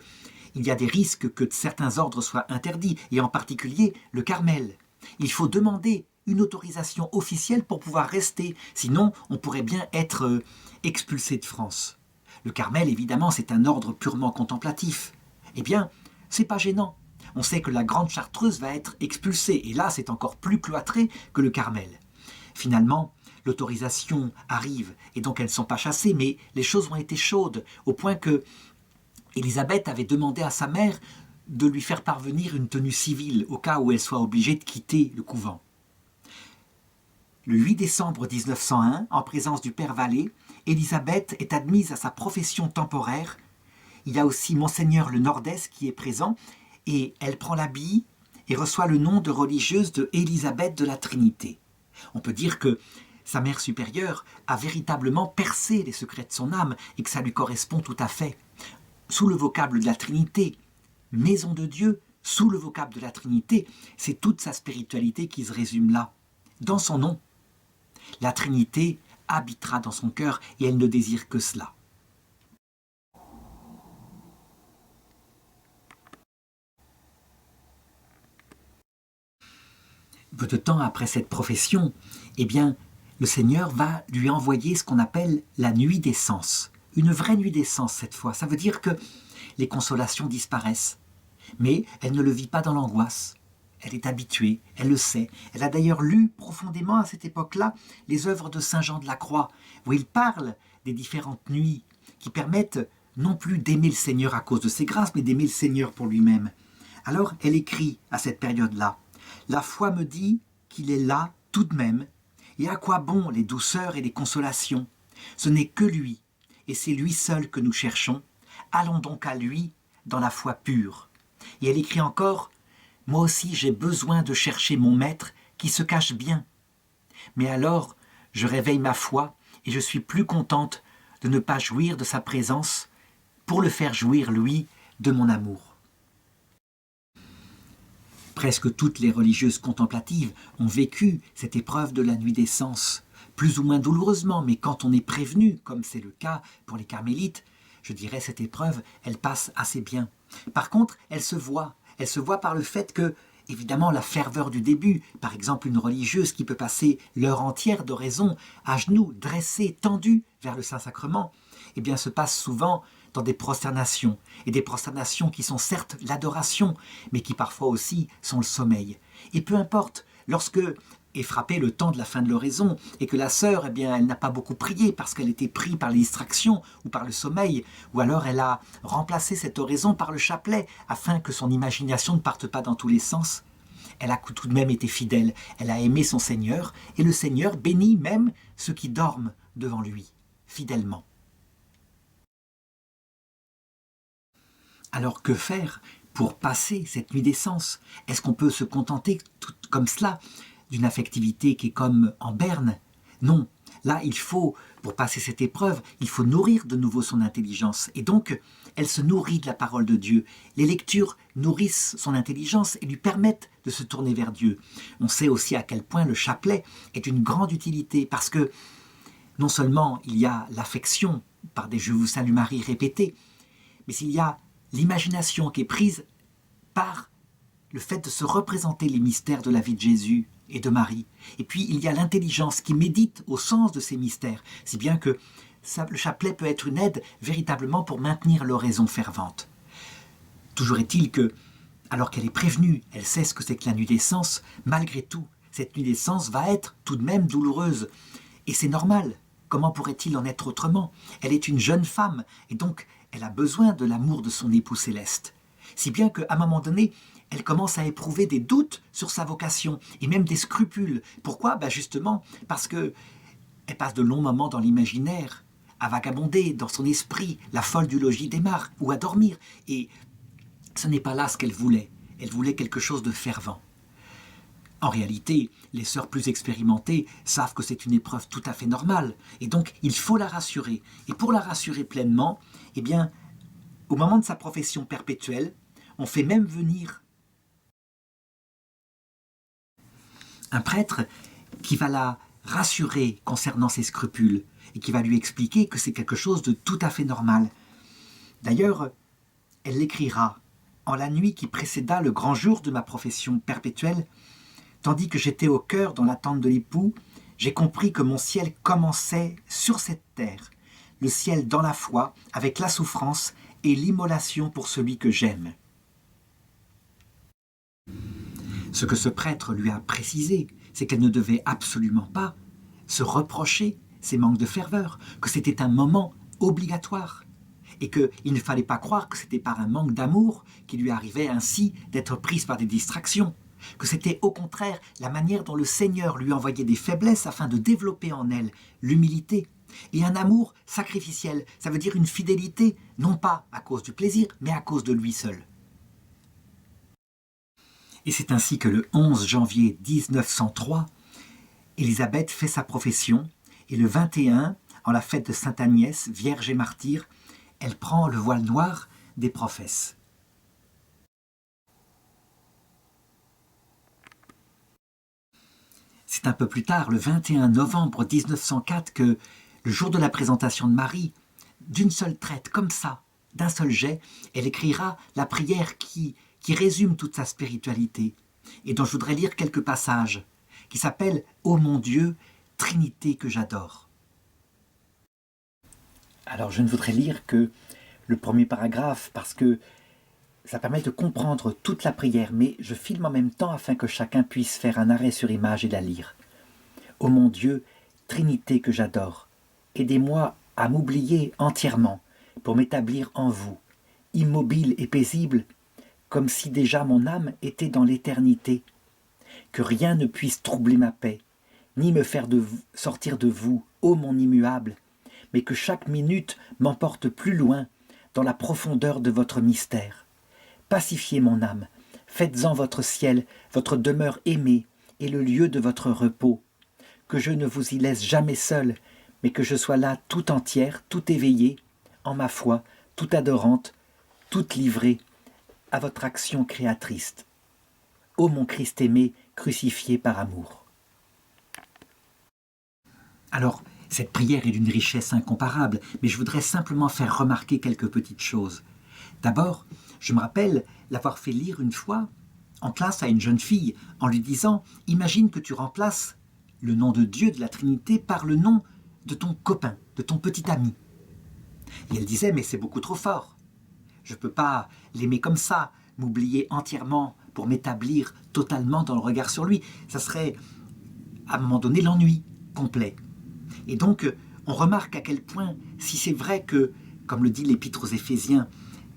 A: il y a des risques que certains ordres soient interdits, et en particulier le Carmel. Il faut demander une autorisation officielle pour pouvoir rester, sinon on pourrait bien être expulsé de France. Le Carmel, évidemment, c'est un ordre purement contemplatif. Eh bien, c'est pas gênant. On sait que la Grande Chartreuse va être expulsée, et là, c'est encore plus cloîtré que le Carmel. Finalement, l'autorisation arrive, et donc elles ne sont pas chassées, mais les choses ont été chaudes, au point que Élisabeth avait demandé à sa mère de lui faire parvenir une tenue civile, au cas où elle soit obligée de quitter le couvent. Le 8 décembre 1901, en présence du père Vallée, Élisabeth est admise à sa profession temporaire. Il y a aussi Monseigneur le Nordès qui est présent, et elle prend l'habit et reçoit le nom de religieuse de Élisabeth de la Trinité. On peut dire que sa mère supérieure a véritablement percé les secrets de son âme et que ça lui correspond tout à fait. Sous le vocable de la Trinité, maison de Dieu, sous le vocable de la Trinité, c'est toute sa spiritualité qui se résume là, dans son nom. La Trinité habitera dans son cœur et elle ne désire que cela. Peu de temps après cette profession, eh bien, le Seigneur va lui envoyer ce qu'on appelle la nuit des sens. Une vraie nuit des sens cette fois. Ça veut dire que les consolations disparaissent. Mais elle ne le vit pas dans l'angoisse. Elle est habituée, elle le sait. Elle a d'ailleurs lu profondément à cette époque-là les œuvres de Saint Jean de la Croix, où il parle des différentes nuits qui permettent non plus d'aimer le Seigneur à cause de ses grâces, mais d'aimer le Seigneur pour lui-même. Alors elle écrit à cette période-là, « La foi me dit qu'il est là tout de même, et à quoi bon les douceurs et les consolations? Ce n'est que lui, et c'est lui seul que nous cherchons. Allons donc à lui dans la foi pure. » Et elle écrit encore, « Moi aussi j'ai besoin de chercher mon maître qui se cache bien. Mais alors je réveille ma foi et je suis plus contente de ne pas jouir de sa présence pour le faire jouir, lui, de mon amour. » Presque toutes les religieuses contemplatives ont vécu cette épreuve de la nuit des sens, plus ou moins douloureusement, mais quand on est prévenu, comme c'est le cas pour les carmélites, je dirais cette épreuve, elle passe assez bien. Par contre, elle se voit par le fait que, évidemment, la ferveur du début, par exemple une religieuse qui peut passer l'heure entière d'oraison, à genoux, dressée, tendue vers le Saint-Sacrement, eh bien se passe souvent dans des prosternations, et des prosternations qui sont certes l'adoration, mais qui parfois aussi sont le sommeil. Et peu importe, lorsque est frappé le temps de la fin de l'oraison, et que la sœur, eh bien, elle n'a pas beaucoup prié parce qu'elle était prise par les distractions ou par le sommeil, ou alors elle a remplacé cette oraison par le chapelet, afin que son imagination ne parte pas dans tous les sens, elle a tout de même été fidèle, elle a aimé son Seigneur, et le Seigneur bénit même ceux qui dorment devant lui, fidèlement. Alors que faire pour passer cette nuit des sens? Est-ce qu'on peut se contenter tout comme cela d'une affectivité qui est comme en berne? Non, là il faut, pour passer cette épreuve, il faut nourrir de nouveau son intelligence. Et donc, elle se nourrit de la parole de Dieu. Les lectures nourrissent son intelligence et lui permettent de se tourner vers Dieu. On sait aussi à quel point le chapelet est d'une grande utilité, parce que non seulement il y a l'affection par des « Je vous salue Marie » répétés, mais il y a l'imagination qui est prise par le fait de se représenter les mystères de la vie de Jésus et de Marie. Et puis il y a l'intelligence qui médite au sens de ces mystères, si bien que le chapelet peut être une aide véritablement pour maintenir l'oraison fervente. Toujours est-il que, alors qu'elle est prévenue, elle sait ce que c'est que la nuit des sens, malgré tout, cette nuit des sens va être tout de même douloureuse. Et c'est normal. Comment pourrait-il en être autrement? Elle est une jeune femme, et donc elle a besoin de l'amour de son époux céleste. Si bien qu'à un moment donné, elle commence à éprouver des doutes sur sa vocation, et même des scrupules. Pourquoi? Justement parce qu'elle passe de longs moments dans l'imaginaire, à vagabonder dans son esprit, la folle du logis démarre, ou à dormir. Et ce n'est pas là ce qu'elle voulait. Elle voulait quelque chose de fervent. En réalité, les sœurs plus expérimentées savent que c'est une épreuve tout à fait normale. Et donc, il faut la rassurer. Et pour la rassurer pleinement, eh bien, au moment de sa profession perpétuelle, on fait même venir un prêtre qui va la rassurer concernant ses scrupules et qui va lui expliquer que c'est quelque chose de tout à fait normal. D'ailleurs, elle l'écrira « En la nuit qui précéda le grand jour de ma profession perpétuelle, tandis que j'étais au cœur dans l'attente de l'époux, j'ai compris que mon ciel commençait sur cette terre, le ciel dans la foi, avec la souffrance et l'immolation pour celui que j'aime. » Ce que ce prêtre lui a précisé, c'est qu'elle ne devait absolument pas se reprocher ses manques de ferveur, que c'était un moment obligatoire, et qu'il ne fallait pas croire que c'était par un manque d'amour qui lui arrivait ainsi d'être prise par des distractions, que c'était au contraire la manière dont le Seigneur lui envoyait des faiblesses afin de développer en elle l'humilité et un amour sacrificiel. Ça veut dire une fidélité, non pas à cause du plaisir, mais à cause de lui seul. Et c'est ainsi que le 11 janvier 1903, Élisabeth fait sa profession, et le 21, en la fête de Sainte Agnès, Vierge et martyre, elle prend le voile noir des professes. C'est un peu plus tard, le 21 novembre 1904, que, le jour de la présentation de Marie, d'une seule traite, comme ça, d'un seul jet, elle écrira la prière qui résume toute sa spiritualité, et dont je voudrais lire quelques passages. qui s'appelle « Ô mon Dieu, Trinité que j'adore ». Alors je ne voudrais lire que le premier paragraphe parce que ça permet de comprendre toute la prière, mais je filme en même temps afin que chacun puisse faire un arrêt sur image et la lire. Ô mon Dieu, Trinité que j'adore, aidez-moi à m'oublier entièrement pour m'établir en vous, immobile et paisible, comme si déjà mon âme était dans l'éternité. Que rien ne puisse troubler ma paix, ni me faire sortir de vous, ô mon immuable, mais que chaque minute m'emporte plus loin dans la profondeur de votre mystère. Pacifiez mon âme, faites-en votre ciel, votre demeure aimée et le lieu de votre repos. Que je ne vous y laisse jamais seul, mais que je sois là tout entière, tout éveillée, en ma foi, tout adorante, toute livrée à votre action créatrice. Ô mon Christ aimé, crucifié par amour. Alors, cette prière est d'une richesse incomparable, mais je voudrais simplement faire remarquer quelques petites choses. D'abord, je me rappelle l'avoir fait lire une fois en classe à une jeune fille en lui disant « Imagine que tu remplaces le nom de Dieu, de la Trinité, par le nom de ton copain, de ton petit ami. » Et elle disait « Mais c'est beaucoup trop fort. Je ne peux pas l'aimer comme ça, m'oublier entièrement pour m'établir totalement dans le regard sur lui. Ça serait, à un moment donné, l'ennui complet. » Et donc, on remarque à quel point, si c'est vrai que, comme le dit l'Épître aux Éphésiens,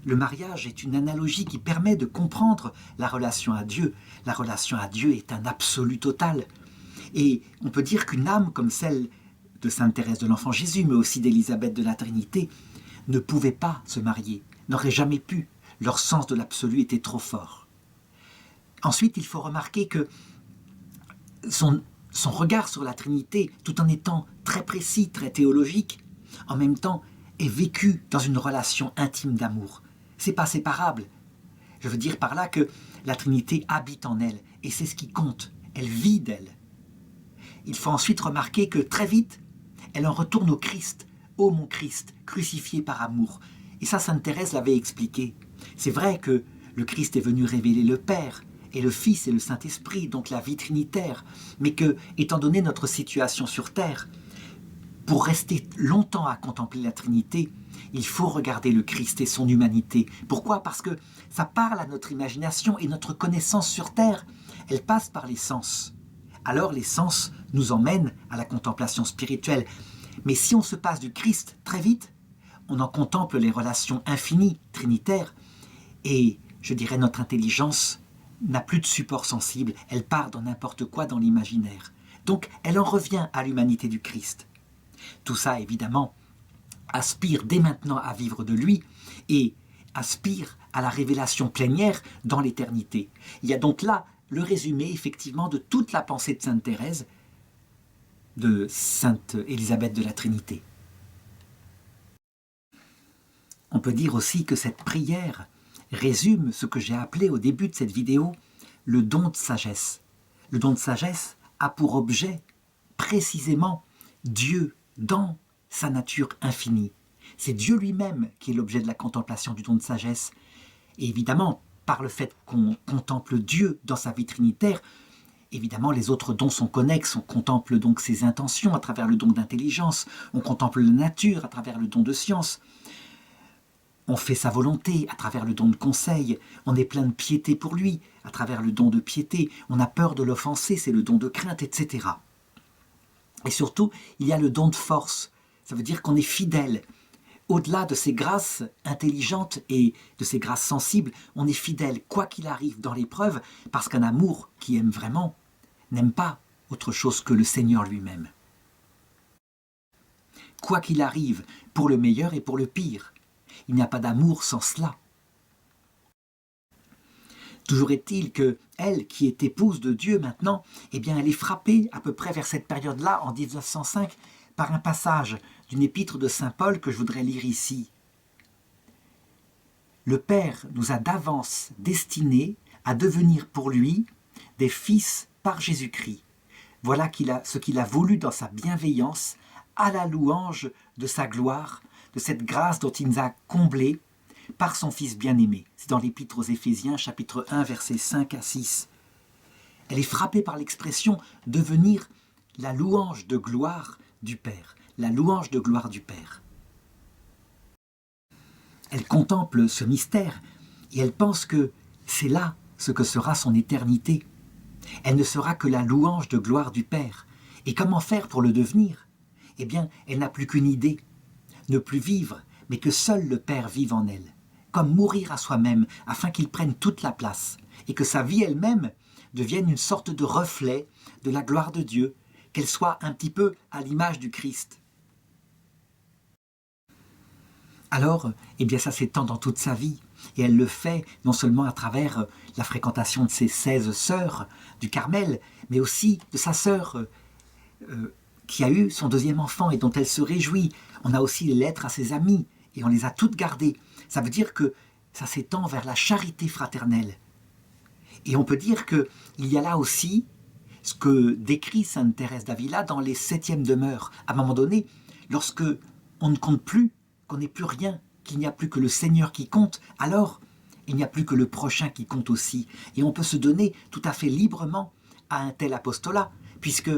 A: le mariage est une analogie qui permet de comprendre la relation à Dieu. La relation à Dieu est un absolu total. Et on peut dire qu'une âme comme celle de Sainte Thérèse de l'Enfant Jésus, mais aussi d'Élisabeth de la Trinité, ne pouvait pas se marier, n'aurait jamais pu. Leur sens de l'absolu était trop fort. Ensuite, il faut remarquer que son regard sur la Trinité, tout en étant très précis, très théologique, en même temps est vécu dans une relation intime d'amour. C'est pas séparable. Je veux dire par là que la Trinité habite en elle, et c'est ce qui compte. Elle vit d'elle. Il faut ensuite remarquer que très vite, elle en retourne au Christ. Ô mon Christ, crucifié par amour. Et ça, Sainte Thérèse l'avait expliqué. C'est vrai que le Christ est venu révéler le Père, et le Fils et le Saint-Esprit, donc la vie trinitaire, mais que, étant donné notre situation sur Terre, pour rester longtemps à contempler la Trinité, il faut regarder le Christ et son humanité. Pourquoi? Parce que ça parle à notre imagination et notre connaissance sur Terre, elle passe par les sens. Alors les sens nous emmènent à la contemplation spirituelle. Mais si on se passe du Christ très vite, on en contemple les relations infinies, trinitaires, et je dirais notre intelligence n'a plus de support sensible, elle part dans n'importe quoi dans l'imaginaire. Donc elle en revient à l'humanité du Christ. Tout ça, évidemment, aspire dès maintenant à vivre de lui et aspire à la révélation plénière dans l'éternité. Il y a donc là le résumé, effectivement, de toute la pensée de Sainte Thérèse, de Sainte Élisabeth de la Trinité. On peut dire aussi que cette prière résume ce que j'ai appelé au début de cette vidéo le don de sagesse. Le don de sagesse a pour objet précisément Dieu dans sa nature infinie. C'est Dieu lui-même qui est l'objet de la contemplation du don de sagesse. Et évidemment, par le fait qu'on contemple Dieu dans sa vie trinitaire, évidemment les autres dons sont connexes. On contemple donc ses intentions à travers le don d'intelligence, on contemple la nature à travers le don de science. On fait sa volonté à travers le don de conseil, on est plein de piété pour lui à travers le don de piété, on a peur de l'offenser, c'est le don de crainte, etc. Et surtout, il y a le don de force, ça veut dire qu'on est fidèle. Au-delà de ces grâces intelligentes et de ces grâces sensibles, on est fidèle, quoi qu'il arrive dans l'épreuve, parce qu'un amour qui aime vraiment n'aime pas autre chose que le Seigneur lui-même. Quoi qu'il arrive, pour le meilleur et pour le pire, il n'y a pas d'amour sans cela. Toujours est-il que elle, qui est épouse de Dieu maintenant, eh bien, elle est frappée à peu près vers cette période-là, en 1905, par un passage d'une épître de saint Paul que je voudrais lire ici. Le Père nous a d'avance destinés à devenir pour lui des fils par Jésus-Christ. Voilà ce qu'il a voulu dans sa bienveillance, à la louange de sa gloire, de cette grâce dont il nous a comblés par son Fils bien-aimé. C'est dans l'Épître aux Éphésiens, chapitre 1, versets 5 à 6. Elle est frappée par l'expression « devenir la louange de gloire du Père ». La louange de gloire du Père. Elle contemple ce mystère et elle pense que c'est là ce que sera son éternité. Elle ne sera que la louange de gloire du Père. Et comment faire pour le devenir? Eh bien, elle n'a plus qu'une idée. Ne plus vivre, mais que seul le Père vive en elle. Comme mourir à soi-même, afin qu'il prenne toute la place. Et que sa vie elle-même devienne une sorte de reflet de la gloire de Dieu, qu'elle soit un petit peu à l'image du Christ. Alors, eh bien, ça s'étend dans toute sa vie. Et elle le fait non seulement à travers la fréquentation de ses 16 sœurs du Carmel, mais aussi de sa sœur qui a eu son deuxième enfant et dont elle se réjouit. On a aussi les lettres à ses amis et on les a toutes gardées. Ça veut dire que ça s'étend vers la charité fraternelle. Et on peut dire qu'il y a là aussi ce que décrit sainte Thérèse d'Avila dans les 7e demeures. À un moment donné, lorsque on ne compte plus, qu'on n'est plus rien, qu'il n'y a plus que le Seigneur qui compte, alors il n'y a plus que le prochain qui compte aussi. Et on peut se donner tout à fait librement à un tel apostolat, puisque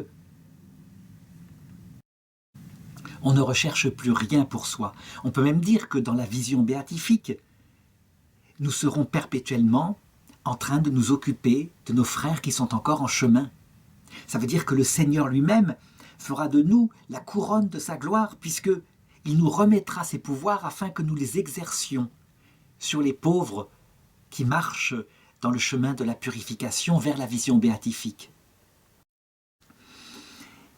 A: on ne recherche plus rien pour soi. On peut même dire que dans la vision béatifique, nous serons perpétuellement en train de nous occuper de nos frères qui sont encore en chemin. Ça veut dire que le Seigneur lui-même fera de nous la couronne de sa gloire, puisque il nous remettra ses pouvoirs afin que nous les exercions sur les pauvres qui marchent dans le chemin de la purification vers la vision béatifique.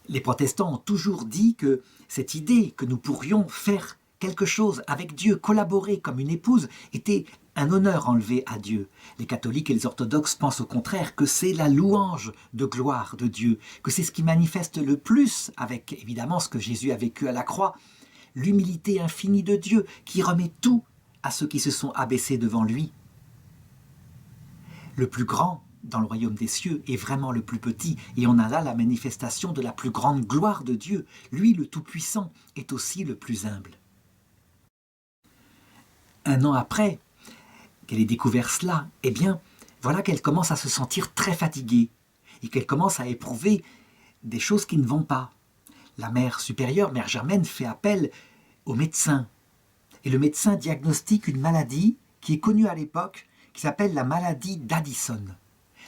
A: Les protestants ont toujours dit que cette idée que nous pourrions faire quelque chose avec Dieu, collaborer comme une épouse, était un honneur enlevé à Dieu. Les catholiques et les orthodoxes pensent au contraire que c'est la louange de gloire de Dieu, que c'est ce qui manifeste le plus, avec évidemment ce que Jésus a vécu à la croix, l'humilité infinie de Dieu qui remet tout à ceux qui se sont abaissés devant lui. Le plus grand dans le royaume des cieux est vraiment le plus petit, et on a là la manifestation de la plus grande gloire de Dieu. Lui, le Tout-Puissant, est aussi le plus humble. Un an après qu'elle ait découvert cela, eh bien, voilà qu'elle commence à se sentir très fatiguée, et qu'elle commence à éprouver des choses qui ne vont pas. La mère supérieure, Mère Germaine, fait appel au médecin. Et le médecin diagnostique une maladie qui est connue à l'époque, qui s'appelle la maladie d'Addison.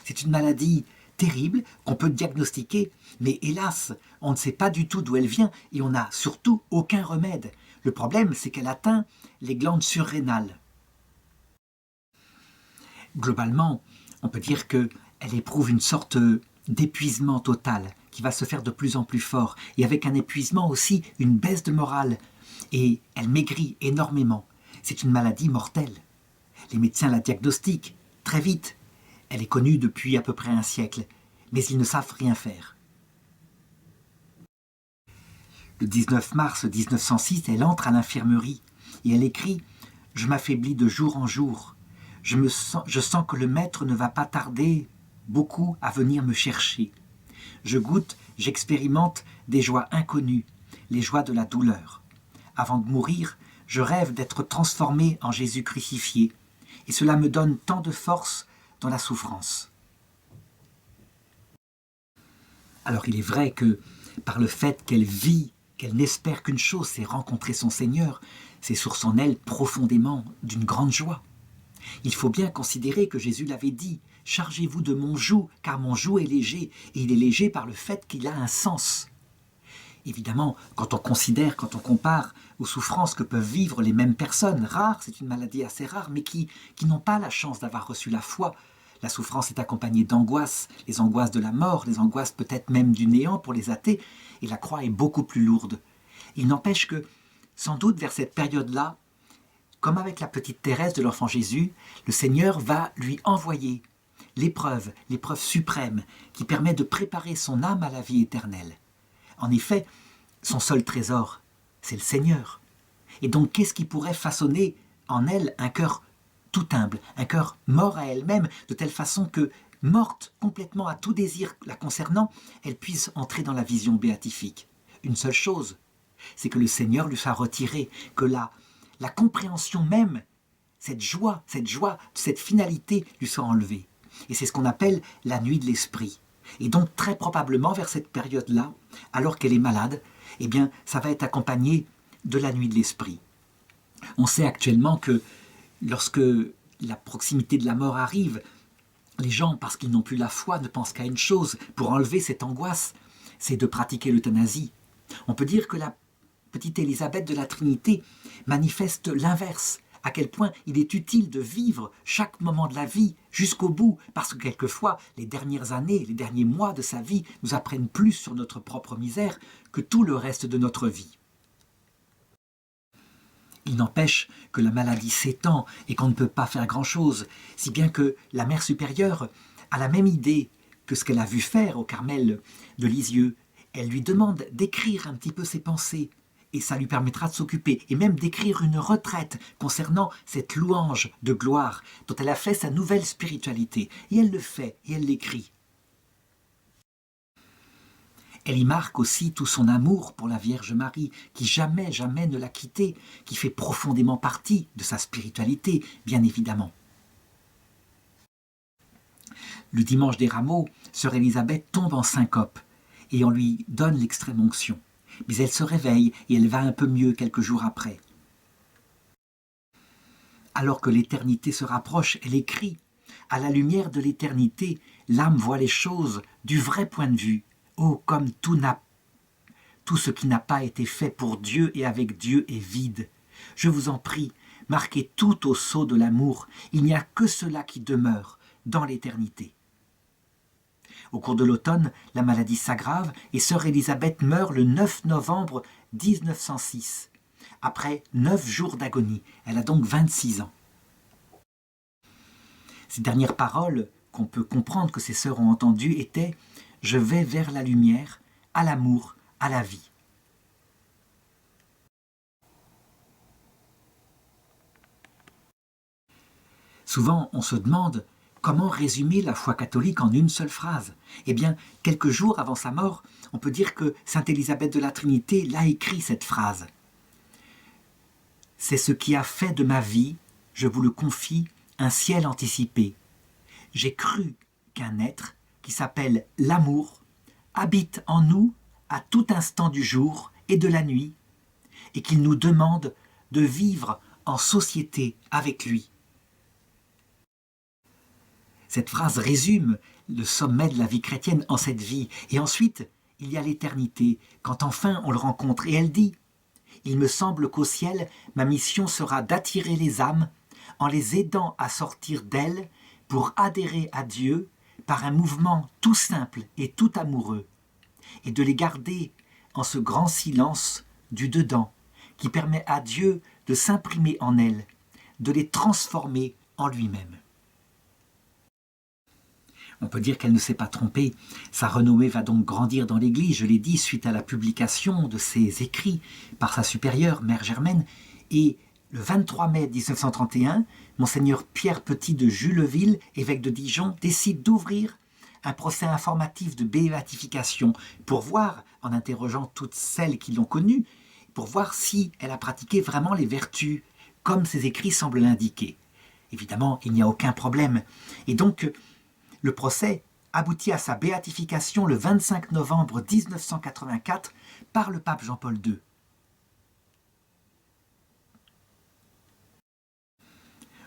A: C'est une maladie terrible qu'on peut diagnostiquer, mais hélas, on ne sait pas du tout d'où elle vient et on n'a surtout aucun remède. Le problème, c'est qu'elle atteint les glandes surrénales. Globalement, on peut dire qu'elle éprouve une sorte d'épuisement total qui va se faire de plus en plus fort, et avec un épuisement aussi une baisse de morale, et elle maigrit énormément. C'est une maladie mortelle. Les médecins la diagnostiquent très vite. Elle est connue depuis à peu près un siècle, mais ils ne savent rien faire. Le 19 mars 1906, elle entre à l'infirmerie et elle écrit « Je m'affaiblis de jour en jour. Je sens que le maître ne va pas tarder beaucoup à venir me chercher. Je goûte, j'expérimente des joies inconnues, les joies de la douleur. Avant de mourir, je rêve d'être transformé en Jésus crucifié, et cela me donne tant de force dans la souffrance. » Alors il est vrai que par le fait qu'elle vit, qu'elle n'espère qu'une chose, c'est rencontrer son Seigneur, c'est source en elle profondément d'une grande joie. Il faut bien considérer que Jésus l'avait dit « Chargez-vous de mon joug, car mon joug est léger. » Et il est léger par le fait qu'il a un sens. Évidemment, quand on considère, quand on compare aux souffrances que peuvent vivre les mêmes personnes, rares, c'est une maladie assez rare, mais qui n'ont pas la chance d'avoir reçu la foi. La souffrance est accompagnée d'angoisses, les angoisses de la mort, les angoisses peut-être même du néant pour les athées, et la croix est beaucoup plus lourde. Il n'empêche que, sans doute vers cette période-là, comme avec la petite Thérèse de l'Enfant Jésus, le Seigneur va lui envoyer l'épreuve suprême, qui permet de préparer son âme à la vie éternelle. En effet, son seul trésor, c'est le Seigneur. Et donc, qu'est-ce qui pourrait façonner en elle un cœur tout humble, un cœur mort à elle-même, de telle façon que, morte complètement à tout désir la concernant, elle puisse entrer dans la vision béatifique. Une seule chose, c'est que le Seigneur lui soit retiré, que la compréhension même, cette joie, cette finalité lui soit enlevée. Et c'est ce qu'on appelle la nuit de l'esprit. Et donc très probablement vers cette période-là, alors qu'elle est malade, eh bien ça va être accompagné de la nuit de l'esprit. On sait actuellement que lorsque la proximité de la mort arrive, les gens, parce qu'ils n'ont plus la foi, ne pensent qu'à une chose pour enlever cette angoisse, c'est de pratiquer l'euthanasie. On peut dire que la petite Élisabeth de la Trinité manifeste l'inverse, à quel point il est utile de vivre chaque moment de la vie jusqu'au bout, parce que quelquefois, les dernières années, les derniers mois de sa vie nous apprennent plus sur notre propre misère que tout le reste de notre vie. Il n'empêche que la maladie s'étend et qu'on ne peut pas faire grand-chose, si bien que la Mère supérieure a la même idée que ce qu'elle a vu faire au Carmel de Lisieux. Elle lui demande d'écrire un petit peu ses pensées, et ça lui permettra de s'occuper, et même d'écrire une retraite concernant cette louange de gloire dont elle a fait sa nouvelle spiritualité. Et elle le fait, et elle l'écrit. Elle y marque aussi tout son amour pour la Vierge Marie, qui jamais, jamais ne l'a quittée, qui fait profondément partie de sa spiritualité, bien évidemment. Le dimanche des Rameaux, sœur Élisabeth tombe en syncope, et on lui donne l'extrême onction. Mais elle se réveille, et elle va un peu mieux quelques jours après. Alors que l'éternité se rapproche, elle écrit « À la lumière de l'éternité, l'âme voit les choses du vrai point de vue. Oh, comme tout ce qui n'a pas été fait pour Dieu et avec Dieu est vide. Je vous en prie, marquez tout au sceau de l'amour. Il n'y a que cela qui demeure dans l'éternité. » Au cours de l'automne, la maladie s'aggrave et sœur Élisabeth meurt le 9 novembre 1906, après 9 jours d'agonie. Elle a donc 26 ans. Ces dernières paroles, qu'on peut comprendre que ses sœurs ont entendues, étaient « Je vais vers la lumière, à l'amour, à la vie ». Souvent, on se demande comment résumer la foi catholique en une seule phrase. Eh bien, quelques jours avant sa mort, on peut dire que sainte Élisabeth de la Trinité l'a écrit cette phrase. « C'est ce qui a fait de ma vie, je vous le confie, un ciel anticipé. J'ai cru qu'un être qui s'appelle l'amour habite en nous à tout instant du jour et de la nuit, et qu'il nous demande de vivre en société avec lui. » Cette phrase résume le sommet de la vie chrétienne en cette vie. Et ensuite, il y a l'éternité, quand enfin on le rencontre. Et elle dit « Il me semble qu'au ciel, ma mission sera d'attirer les âmes en les aidant à sortir d'elles pour adhérer à Dieu par un mouvement tout simple et tout amoureux, et de les garder en ce grand silence du dedans qui permet à Dieu de s'imprimer en elles, de les transformer en lui-même. » On peut dire qu'elle ne s'est pas trompée. Sa renommée va donc grandir dans l'Église, je l'ai dit, suite à la publication de ses écrits par sa supérieure, Mère Germaine. Et le 23 mai 1931, Monseigneur Pierre Petit de Julleville, évêque de Dijon, décide d'ouvrir un procès informatif de béatification pour voir, en interrogeant toutes celles qui l'ont connue, pour voir si elle a pratiqué vraiment les vertus, comme ses écrits semblent l'indiquer. Évidemment, il n'y a aucun problème. Et donc, le procès aboutit à sa béatification le 25 novembre 1984 par le pape Jean-Paul II.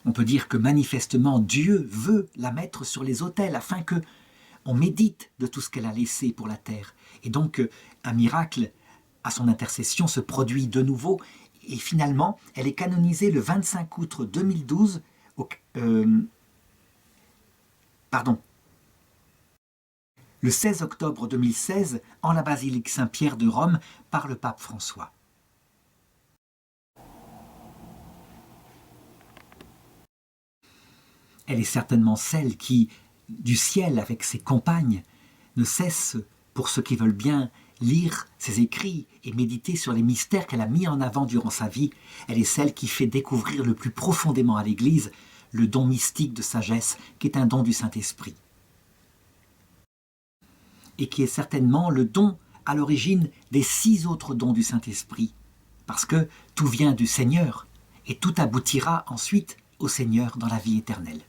A: On peut dire que manifestement Dieu veut la mettre sur les autels afin que on médite de tout ce qu'elle a laissé pour la terre. Et donc un miracle à son intercession se produit de nouveau et finalement elle est canonisée le 25 août 2012 le 16 octobre 2016 en la basilique Saint-Pierre de Rome par le pape François. Elle est certainement celle qui, du ciel avec ses compagnes, ne cesse, pour ceux qui veulent bien lire ses écrits et méditer sur les mystères qu'elle a mis en avant durant sa vie, elle est celle qui fait découvrir le plus profondément à l'Église le don mystique de sagesse qui est un don du Saint-Esprit. Et qui est certainement le don à l'origine des 6 autres dons du Saint-Esprit, parce que tout vient du Seigneur, et tout aboutira ensuite au Seigneur dans la vie éternelle.